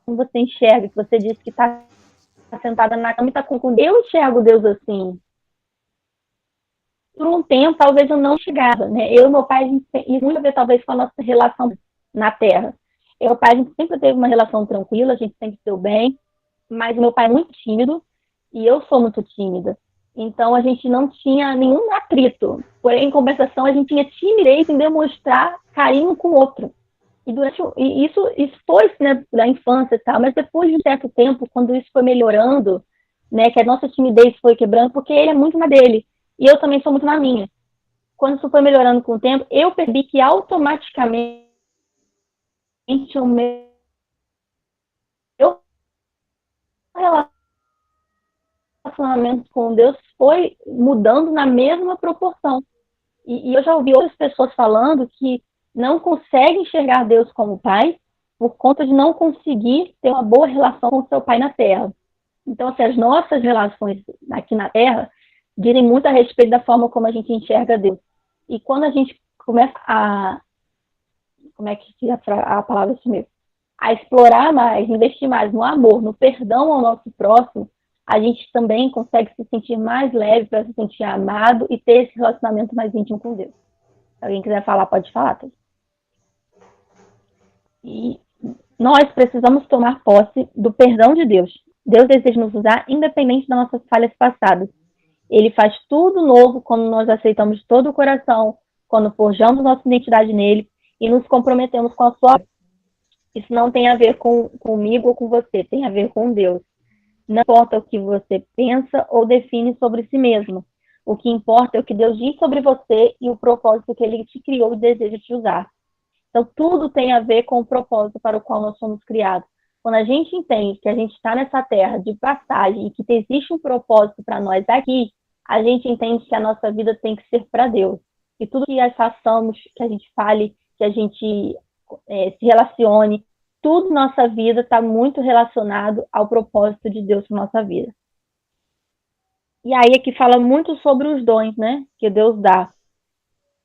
você enxerga, que você disse que está sentada na cama e está com Deus. Eu enxergo Deus assim. Por um tempo, talvez eu não chegava, né? Eu e meu pai, isso muito a ver talvez com a nossa relação na Terra. Eu e meu pai, a gente sempre teve uma relação tranquila, a gente sempre se deu bem, mas meu pai é muito tímido e eu sou muito tímida. Então, a gente não tinha nenhum atrito. Porém, em compensação, a gente tinha timidez em demonstrar carinho com o outro. E isso foi, né, da infância e tal, mas depois de um certo tempo, quando isso foi melhorando, né, que a nossa timidez foi quebrando, porque ele é muito na dele, e eu também sou muito na minha. Quando isso foi melhorando com o tempo, eu percebi que automaticamente o meu relacionamento com Deus foi mudando na mesma proporção. E eu já ouvi outras pessoas falando que não conseguem enxergar Deus como pai por conta de não conseguir ter uma boa relação com seu pai na Terra. Então, assim, as nossas relações aqui na Terra dizem muito a respeito da forma como a gente enxerga Deus. E quando a gente começa a... Como é que a palavra mesmo? A explorar mais, investir mais no amor, no perdão ao nosso próximo, a gente também consegue se sentir mais leve para se sentir amado e ter esse relacionamento mais íntimo com Deus. Se alguém quiser falar, pode falar. Tá? E nós precisamos tomar posse do perdão de Deus. Deus deseja nos usar independente das nossas falhas passadas. Ele faz tudo novo quando nós aceitamos de todo o coração, quando forjamos nossa identidade nele e nos comprometemos com a sua obra. Isso não tem a ver comigo ou com você, tem a ver com Deus. Não importa o que você pensa ou define sobre si mesmo. O que importa é o que Deus diz sobre você e o propósito que Ele te criou e deseja te usar. Então, tudo tem a ver com o propósito para o qual nós somos criados. Quando a gente entende que a gente está nessa terra de passagem e que existe um propósito para nós aqui, a gente entende que a nossa vida tem que ser para Deus. E tudo que façamos, que a gente fale, que a gente se relacione, tudo na nossa vida está muito relacionado ao propósito de Deus para nossa vida. E aí aqui fala muito sobre os dons, né, que Deus dá.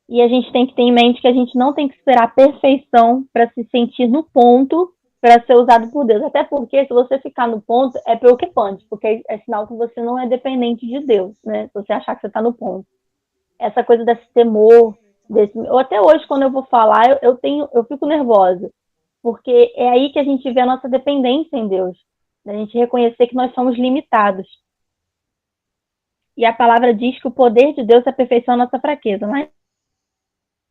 E a gente tem que ter em mente que a gente não tem que esperar a perfeição para se sentir no ponto para ser usado por Deus. Até porque se você ficar no ponto é preocupante, porque é sinal que você não é dependente de Deus, né? Se você achar que você está no ponto. Essa coisa desse temor, ou até hoje quando eu vou falar, eu fico nervosa. Porque é aí que a gente vê a nossa dependência em Deus. A gente reconhecer que nós somos limitados. E a palavra diz que o poder de Deus aperfeiçoa a nossa fraqueza. Mas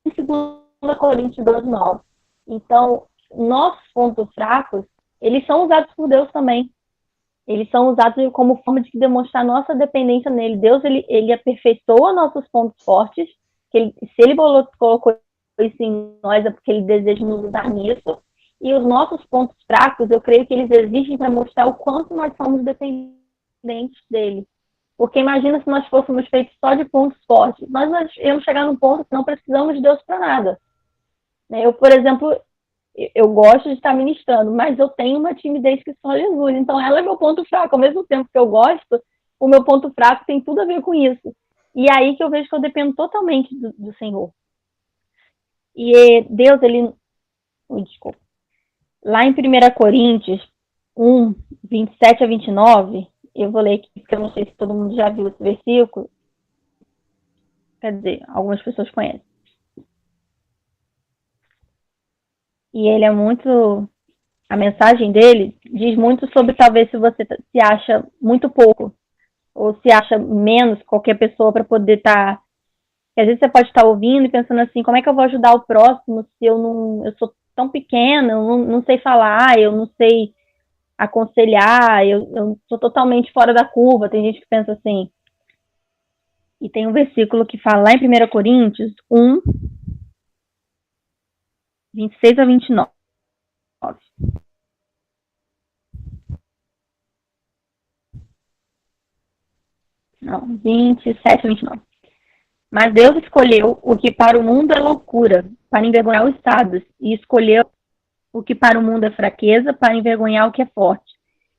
em 2 Coríntios 12:9. Então, nossos pontos fracos, eles são usados por Deus também. Eles são usados como forma de demonstrar nossa dependência nele. Deus, ele aperfeiçoa nossos pontos fortes. Se ele colocou isso em nós, é porque ele deseja nos usar nisso. E os nossos pontos fracos, eu creio que eles existem para mostrar o quanto nós somos dependentes dele. Porque imagina se nós fôssemos feitos só de pontos fortes. Nós íamos chegar num ponto que não precisamos de Deus para nada. Eu, por exemplo, eu gosto de estar ministrando, mas eu tenho uma timidez que só Jesus. Então, ela é meu ponto fraco. Ao mesmo tempo que eu gosto, o meu ponto fraco tem tudo a ver com isso. E é aí que eu vejo que eu dependo totalmente do Senhor. E Deus, ele... Desculpa. Lá em 1 Coríntios 1, 27 a 29, eu vou ler aqui, porque eu não sei se todo mundo já viu esse versículo. Quer dizer, algumas pessoas conhecem. E ele é muito... A mensagem dele diz muito sobre talvez se você se acha muito pouco, ou se acha menos qualquer pessoa para poder estar... Às vezes você pode estar ouvindo e pensando assim, como é que eu vou ajudar o próximo se eu sou tão pequena, eu não sei falar, eu não sei aconselhar, eu sou totalmente fora da curva. Tem gente que pensa assim. E tem um versículo que fala lá em 1 Coríntios 1, 26 a 29. Não, 27 a 29. Mas Deus escolheu o que para o mundo é loucura, para envergonhar os sábios, e escolheu o que para o mundo é fraqueza, para envergonhar o que é forte.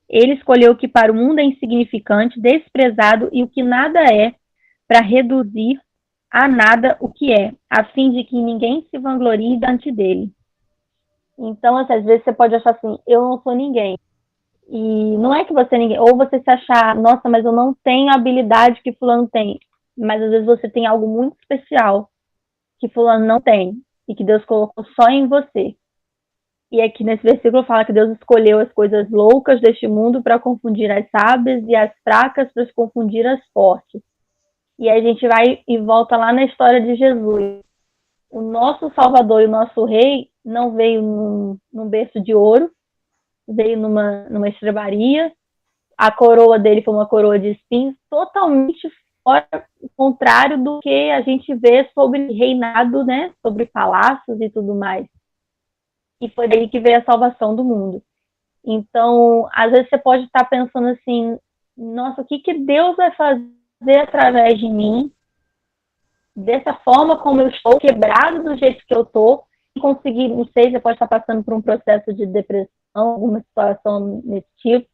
Ele escolheu o que para o mundo é insignificante, desprezado, e o que nada é, para reduzir a nada o que é, a fim de que ninguém se vanglorie diante dele. Então, assim, às vezes você pode achar assim, eu não sou ninguém. E não é que você é ninguém, ou você se achar, nossa, mas eu não tenho a habilidade que fulano tem. Mas às vezes você tem algo muito especial que fulano não tem e que Deus colocou só em você. E aqui nesse versículo fala que Deus escolheu as coisas loucas deste mundo para confundir as sábias e as fracas para confundir as fortes. E aí a gente vai e volta lá na história de Jesus. O nosso Salvador e o nosso Rei não veio num berço de ouro, veio numa estrebaria. A coroa dele foi uma coroa de espinhos, totalmente fora, o contrário do que a gente vê sobre reinado, né? Sobre palácios e tudo mais. E foi daí que veio a salvação do mundo. Então, às vezes você pode estar pensando assim, nossa, o que Deus vai fazer através de mim? Dessa forma como eu estou, quebrado do jeito que eu estou, conseguir, não sei, você pode estar passando por um processo de depressão, alguma situação nesse tipo,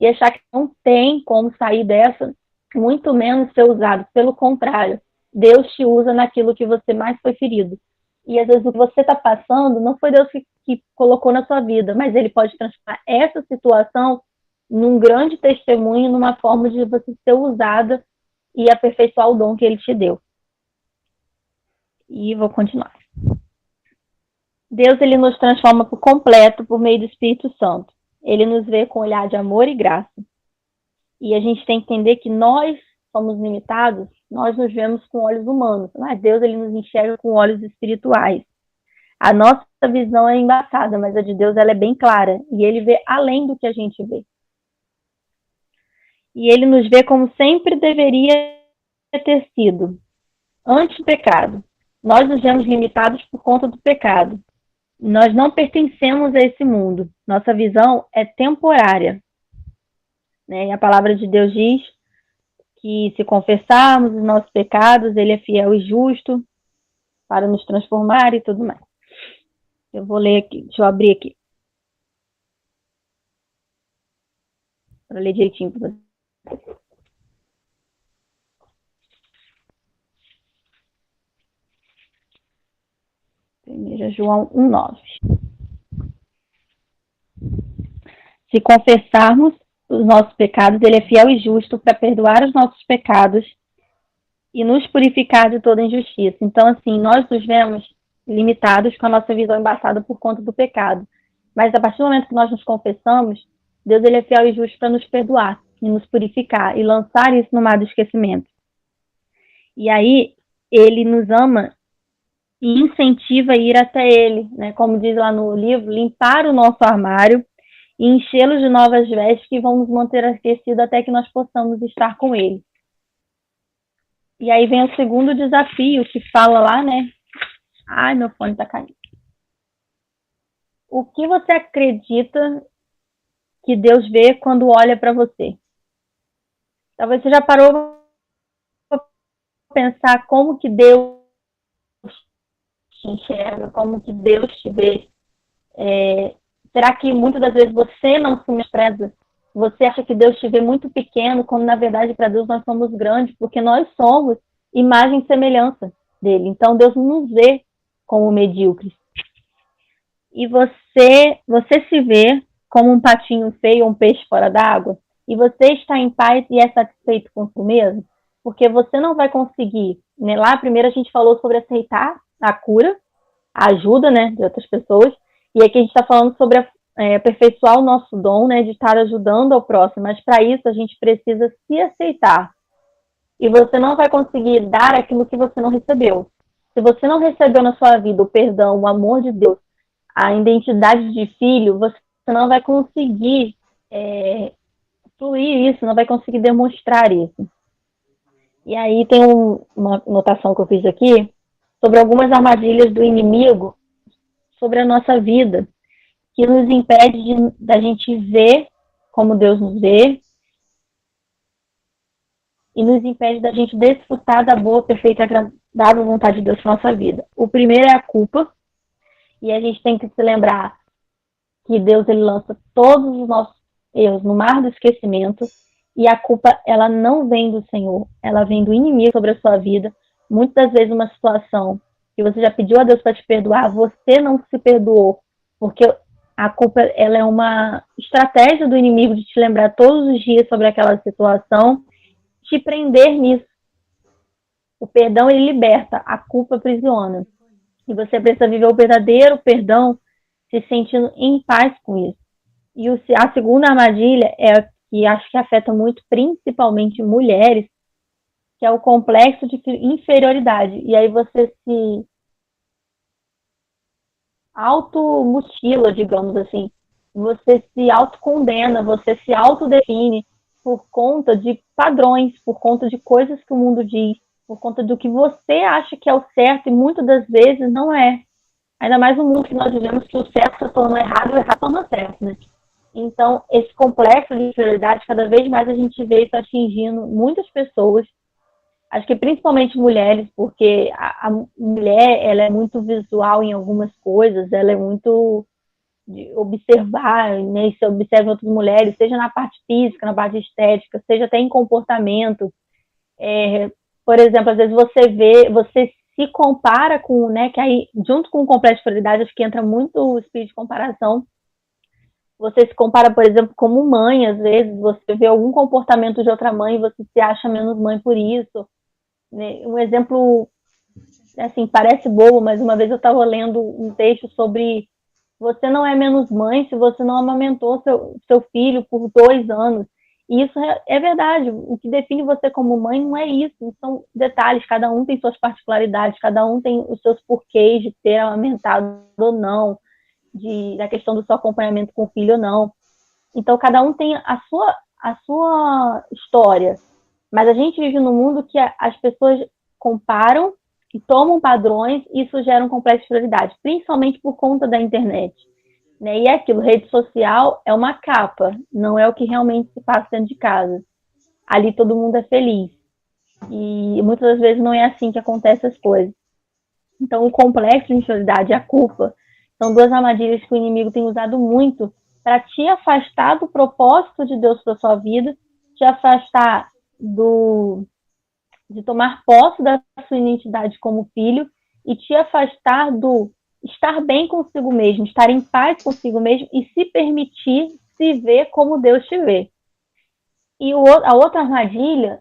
e achar que não tem como sair dessa, muito menos ser usado. Pelo contrário, Deus te usa naquilo que você mais foi ferido. E às vezes o que você está passando não foi Deus que colocou na sua vida, mas Ele pode transformar essa situação num grande testemunho, numa forma de você ser usada e aperfeiçoar o dom que Ele te deu. E vou continuar. Deus, ele nos transforma por completo por meio do Espírito Santo. Ele nos vê com um olhar de amor e graça. E a gente tem que entender que nós somos limitados, nós nos vemos com olhos humanos, mas Deus, ele nos enxerga com olhos espirituais. A nossa visão é embaçada, mas a de Deus, ela é bem clara. E ele vê além do que a gente vê. E ele nos vê como sempre deveria ter sido, antes do pecado. Nós nos vemos limitados por conta do pecado. Nós não pertencemos a esse mundo. Nossa visão é temporária. E a palavra de Deus diz que se confessarmos os nossos pecados, Ele é fiel e justo para nos transformar e tudo mais. Eu vou ler aqui, deixa eu abrir aqui. Para ler direitinho para você. 1 João 1,9. Se confessarmos os nossos pecados, Ele é fiel e justo para perdoar os nossos pecados e nos purificar de toda injustiça. Então, assim, nós nos vemos limitados com a nossa visão embaçada por conta do pecado. Mas a partir do momento que nós nos confessamos, Deus, ele é fiel e justo para nos perdoar e nos purificar e lançar isso no mar do esquecimento. E aí, Ele nos ama e incentiva a ir até Ele, né? Como diz lá no livro, limpar o nosso armário e enchê-lo de novas vestes que vão nos manter aquecidos até que nós possamos estar com Ele. E aí vem o segundo desafio que fala lá, né? Ai, meu fone tá caindo. O que você acredita que Deus vê quando olha para você? Talvez você já parou para pensar como que Deus te enxerga, como que Deus te vê. Será que muitas das vezes você não se menospreza? Você acha que Deus te vê muito pequeno, quando na verdade para Deus nós somos grandes, porque nós somos imagem e semelhança dele. Então Deus não nos vê como medíocres. E você se vê como um patinho feio ou um peixe fora d'água? E você está em paz e é satisfeito com si mesmo? Porque você não vai conseguir, né? Lá primeiro a gente falou sobre aceitar a cura, a ajuda, né, de outras pessoas, e aqui a gente está falando sobre aperfeiçoar o nosso dom, né, de estar ajudando ao próximo, mas para isso a gente precisa se aceitar. E você não vai conseguir dar aquilo que você não recebeu. Se você não recebeu na sua vida o perdão, o amor de Deus, a identidade de filho, você não vai conseguir fluir isso, não vai conseguir demonstrar isso. E aí tem uma notação que eu fiz aqui sobre algumas armadilhas do inimigo sobre a nossa vida, que nos impede da gente ver como Deus nos vê e nos impede da gente desfrutar da boa, perfeita e agradável vontade de Deus na nossa vida. O primeiro é a culpa, e a gente tem que se lembrar que Deus ele lança todos os nossos erros no mar do esquecimento, e a culpa ela não vem do Senhor, ela vem do inimigo sobre a sua vida. Muitas das vezes uma situação que você já pediu a Deus para te perdoar, você não se perdoou, porque a culpa ela é uma estratégia do inimigo de te lembrar todos os dias sobre aquela situação, te prender nisso. O perdão ele liberta, a culpa aprisiona. E você precisa viver o verdadeiro perdão se sentindo em paz com isso. E a segunda armadilha é que acho que afeta muito, principalmente mulheres, que é o complexo de inferioridade. E aí você se automutila, digamos assim. Você se autocondena, você se autodefine por conta de padrões, por conta de coisas que o mundo diz, por conta do que você acha que é o certo e muitas das vezes não é. Ainda mais no mundo que nós vivemos, que o certo está falando errado e o errado está falando certo, né? Então, esse complexo de inferioridade, cada vez mais a gente vê isso atingindo muitas pessoas, acho que principalmente mulheres, porque a mulher ela é muito visual em algumas coisas, ela é muito de observar, né, e se observa outras mulheres, seja na parte física, na parte estética, seja até em comportamento. Por exemplo, às vezes você se compara com, né, que aí, junto com o complexo de inferioridade, acho que entra muito o espírito de comparação. Você se compara, por exemplo, como mãe, às vezes, você vê algum comportamento de outra mãe e você se acha menos mãe por isso. Né? Um exemplo, assim, parece bobo, mas uma vez eu estava lendo um texto sobre você não é menos mãe se você não amamentou seu filho por 2 anos. E isso é verdade. O que define você como mãe não é isso. São detalhes. Cada um tem suas particularidades. Cada um tem os seus porquês de ter amamentado ou não. Da questão do seu acompanhamento com o filho ou não. Então, cada um tem a sua história. Mas a gente vive num mundo que as pessoas comparam e tomam padrões e isso gera um complexo de inferioridade, principalmente por conta da internet. Né? E é aquilo, rede social é uma capa, não é o que realmente se passa dentro de casa. Ali todo mundo é feliz. E muitas das vezes não é assim que acontecem as coisas. Então, o complexo de inferioridade e a culpa são 2 armadilhas que o inimigo tem usado muito para te afastar do propósito de Deus para sua vida, te afastar de tomar posse da sua identidade como filho e te afastar do estar bem consigo mesmo, estar em paz consigo mesmo e se permitir se ver como Deus te vê. E a outra armadilha,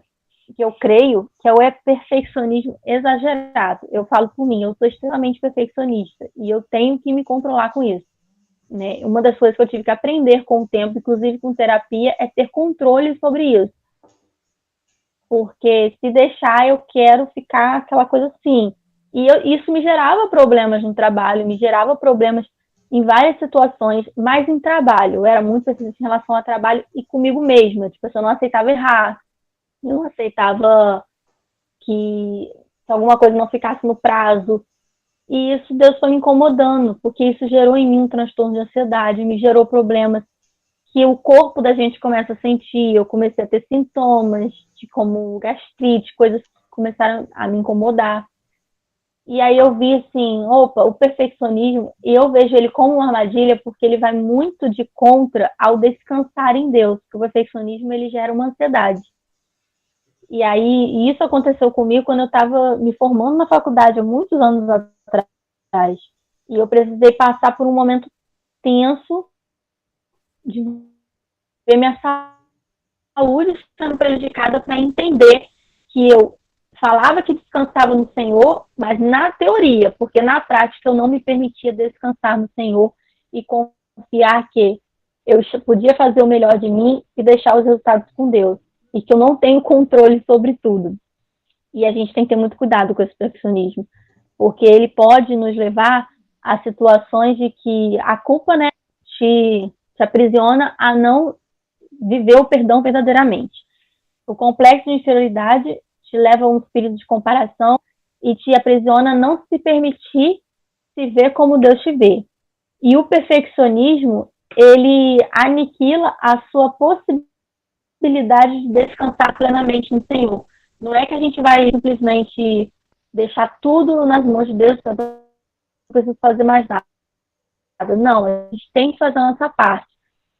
que eu creio, que é o perfeccionismo exagerado. Eu falo por mim, eu sou extremamente perfeccionista e eu tenho que me controlar com isso. Né? Uma das coisas que eu tive que aprender com o tempo, inclusive com terapia, é ter controle sobre isso. Porque se deixar, eu quero ficar aquela coisa assim. E isso me gerava problemas no trabalho, me gerava problemas em várias situações, mas em trabalho. Eu era muito persistente em relação ao trabalho e comigo mesma. Tipo, eu não aceitava errar, eu não aceitava que alguma coisa não ficasse no prazo. E isso Deus foi me incomodando, porque isso gerou em mim um transtorno de ansiedade, me gerou problemas que o corpo da gente começa a sentir. Eu comecei a ter sintomas, como gastrite, coisas que começaram a me incomodar. E aí eu vi assim, opa, o perfeccionismo, e eu vejo ele como uma armadilha porque ele vai muito de contra ao descansar em Deus, porque o perfeccionismo ele gera uma ansiedade. E aí isso aconteceu comigo quando eu estava me formando na faculdade há muitos anos atrás. E eu precisei passar por um momento tenso de ver minha saúde sendo prejudicada para entender que eu falava que descansava no Senhor, mas na teoria, porque na prática eu não me permitia descansar no Senhor e confiar que eu podia fazer o melhor de mim e deixar os resultados com Deus, e que eu não tenho controle sobre tudo. E a gente tem que ter muito cuidado com esse perfeccionismo, porque ele pode nos levar a situações de que a culpa, né, te aprisiona a não viver o perdão verdadeiramente. O complexo de inferioridade te leva a um espírito de comparação e te aprisiona a não se permitir se ver como Deus te vê. E o perfeccionismo, ele aniquila a sua possibilidade de descansar plenamente no Senhor. Não é que a gente vai simplesmente deixar tudo nas mãos de Deus, não precisa fazer mais nada. Não, a gente tem que fazer a nossa parte.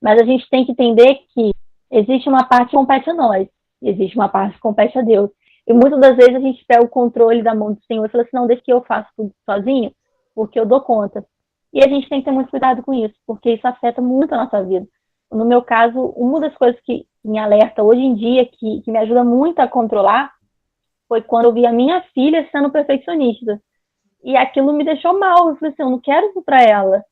Mas a gente tem que entender que existe uma parte que compete a nós, existe uma parte que compete a Deus. E muitas das vezes a gente pega o controle da mão do Senhor e fala assim, não, deixa que eu faço tudo sozinho, porque eu dou conta. E a gente tem que ter muito cuidado com isso, porque isso afeta muito a nossa vida. No meu caso, uma das coisas que me alerta hoje em dia, que me ajuda muito a controlar, foi quando eu vi a minha filha sendo perfeccionista. E aquilo me deixou mal. Eu falei assim, eu não quero isso para ela.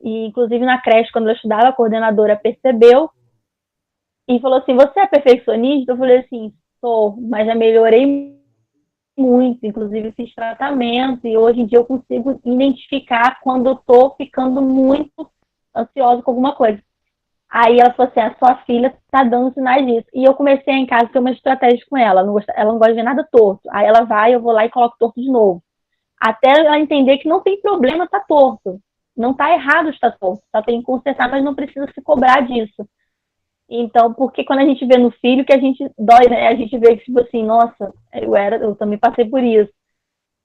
E, inclusive, na creche, quando eu estudava, a coordenadora percebeu e falou assim, você é perfeccionista? Eu falei assim, sou, mas já melhorei muito, inclusive fiz tratamento e hoje em dia eu consigo identificar quando eu estou ficando muito ansiosa com alguma coisa. Aí ela falou assim, a sua filha está dando sinais disso. E eu comecei em casa a ter uma estratégia com ela, ela não gosta de ver nada torto. Aí ela vai, eu vou lá e coloco torto de novo. Até ela entender que não tem problema estar torto. Não está errado estar torto, só tem que consertar, mas não precisa se cobrar disso. Então, porque quando a gente vê no filho, que a gente dói, né? A gente vê que, tipo assim, nossa, eu também passei por isso.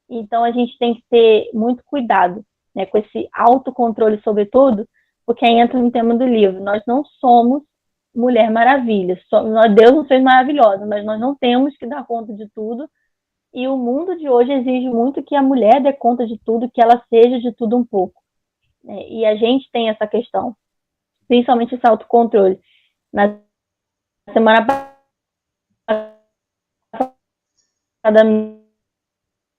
Então, a gente tem que ter muito cuidado, né, com esse autocontrole, sobretudo, porque aí entra no tema do livro. Nós não somos Mulher Maravilha. Deus nos fez maravilhosa, mas nós não temos que dar conta de tudo. E o mundo de hoje exige muito que a mulher dê conta de tudo, que ela seja de tudo um pouco. E a gente tem essa questão, principalmente esse autocontrole. Na semana passada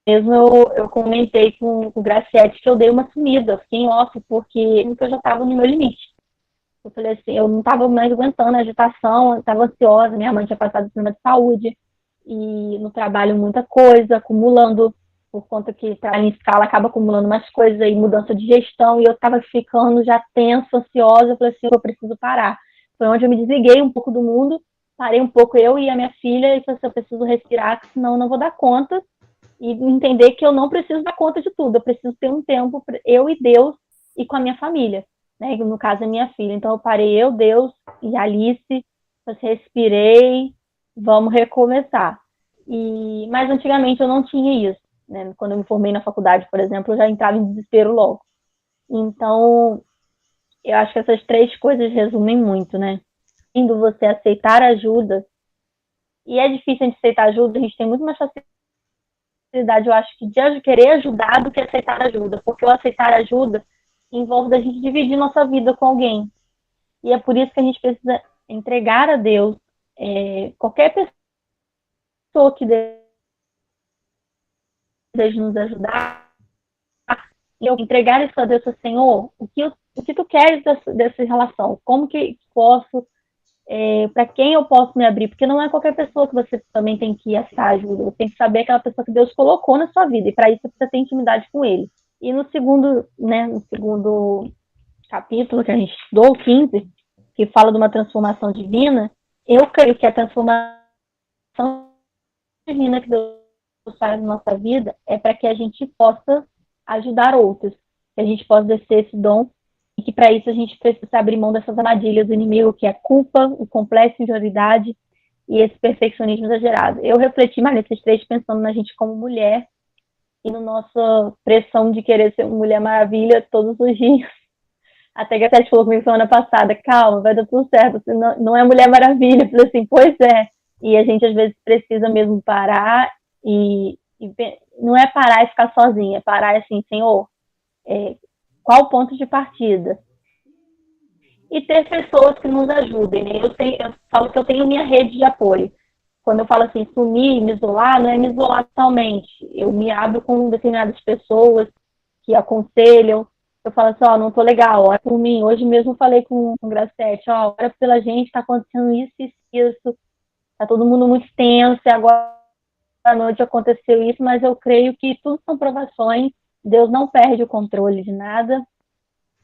mesmo, eu comentei com o Graciete que eu dei uma sumida, fiquei em off, porque eu já estava no meu limite. Eu falei assim, eu não estava mais aguentando a agitação, eu estava ansiosa, minha mãe tinha passado problema de saúde, e no trabalho muita coisa, acumulando, por conta que trabalho em escala acaba acumulando mais coisas aí, mudança de gestão, e eu estava ficando já tensa, ansiosa, eu falei assim, eu preciso parar. Foi onde eu me desliguei um pouco do mundo, parei um pouco eu e a minha filha, e falei assim, eu preciso respirar, senão eu não vou dar conta, e entender que eu não preciso dar conta de tudo, eu preciso ter um tempo, eu e Deus, e com a minha família, né, no caso a minha filha. Então eu parei eu, Deus e Alice, respirei, vamos recomeçar. Mas antigamente eu não tinha isso, né? Quando eu me formei na faculdade, por exemplo, eu já entrava em desespero logo. Então, eu acho que essas três coisas resumem muito, né? Indo você aceitar ajuda, e é difícil a gente aceitar ajuda, a gente tem muito mais facilidade, eu acho, de querer ajudar do que aceitar ajuda, porque o aceitar ajuda envolve a gente dividir nossa vida com alguém. E é por isso que a gente precisa entregar a Deus qualquer pessoa que deseja nos ajudar, eu entregar isso a Deus, Senhor, o que tu queres dessa relação? Como que posso, para quem eu posso me abrir? Porque não é qualquer pessoa que você também tem que aceitar ajuda, você tem que saber aquela pessoa que Deus colocou na sua vida, e para isso você precisa ter intimidade com Ele. E no segundo capítulo que a gente estudou, o 15, que fala de uma transformação divina, eu creio que a transformação divina que Deus faz na nossa vida é para que a gente possa ajudar outros, que a gente possa exercer esse dom, e que para isso a gente precisa abrir mão dessas armadilhas do inimigo, que é a culpa, o complexo de inferioridade e esse perfeccionismo exagerado. Eu refleti mais nesses três pensando na gente como mulher, e na nossa pressão de querer ser uma Mulher Maravilha todos os dias. Até que a Tati falou comigo semana passada, calma, vai dar tudo certo, você não é Mulher Maravilha. Eu falei assim, pois é. E a gente às vezes precisa mesmo parar e não é parar e ficar sozinha, é parar assim, Senhor, qual o ponto de partida? E ter pessoas que nos ajudem, né? Eu falo que eu tenho minha rede de apoio. Quando eu falo assim, sumir, me isolar, não é me isolar totalmente. Eu me abro com determinadas pessoas que aconselham. Eu falo assim, não tô legal, ora por mim. Hoje mesmo eu falei com o Gracete, ora pela gente, tá acontecendo isso e isso. Tá todo mundo muito tenso, e agora à noite aconteceu isso, mas eu creio que tudo são provações. Deus não perde o controle de nada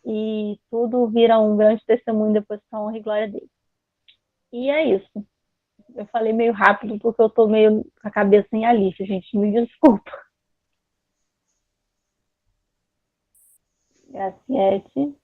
e tudo vira um grande testemunho depois com a honra e glória dele. E é isso. Eu falei meio rápido porque eu tô meio com a cabeça em Alice, gente, me desculpa. Graciete.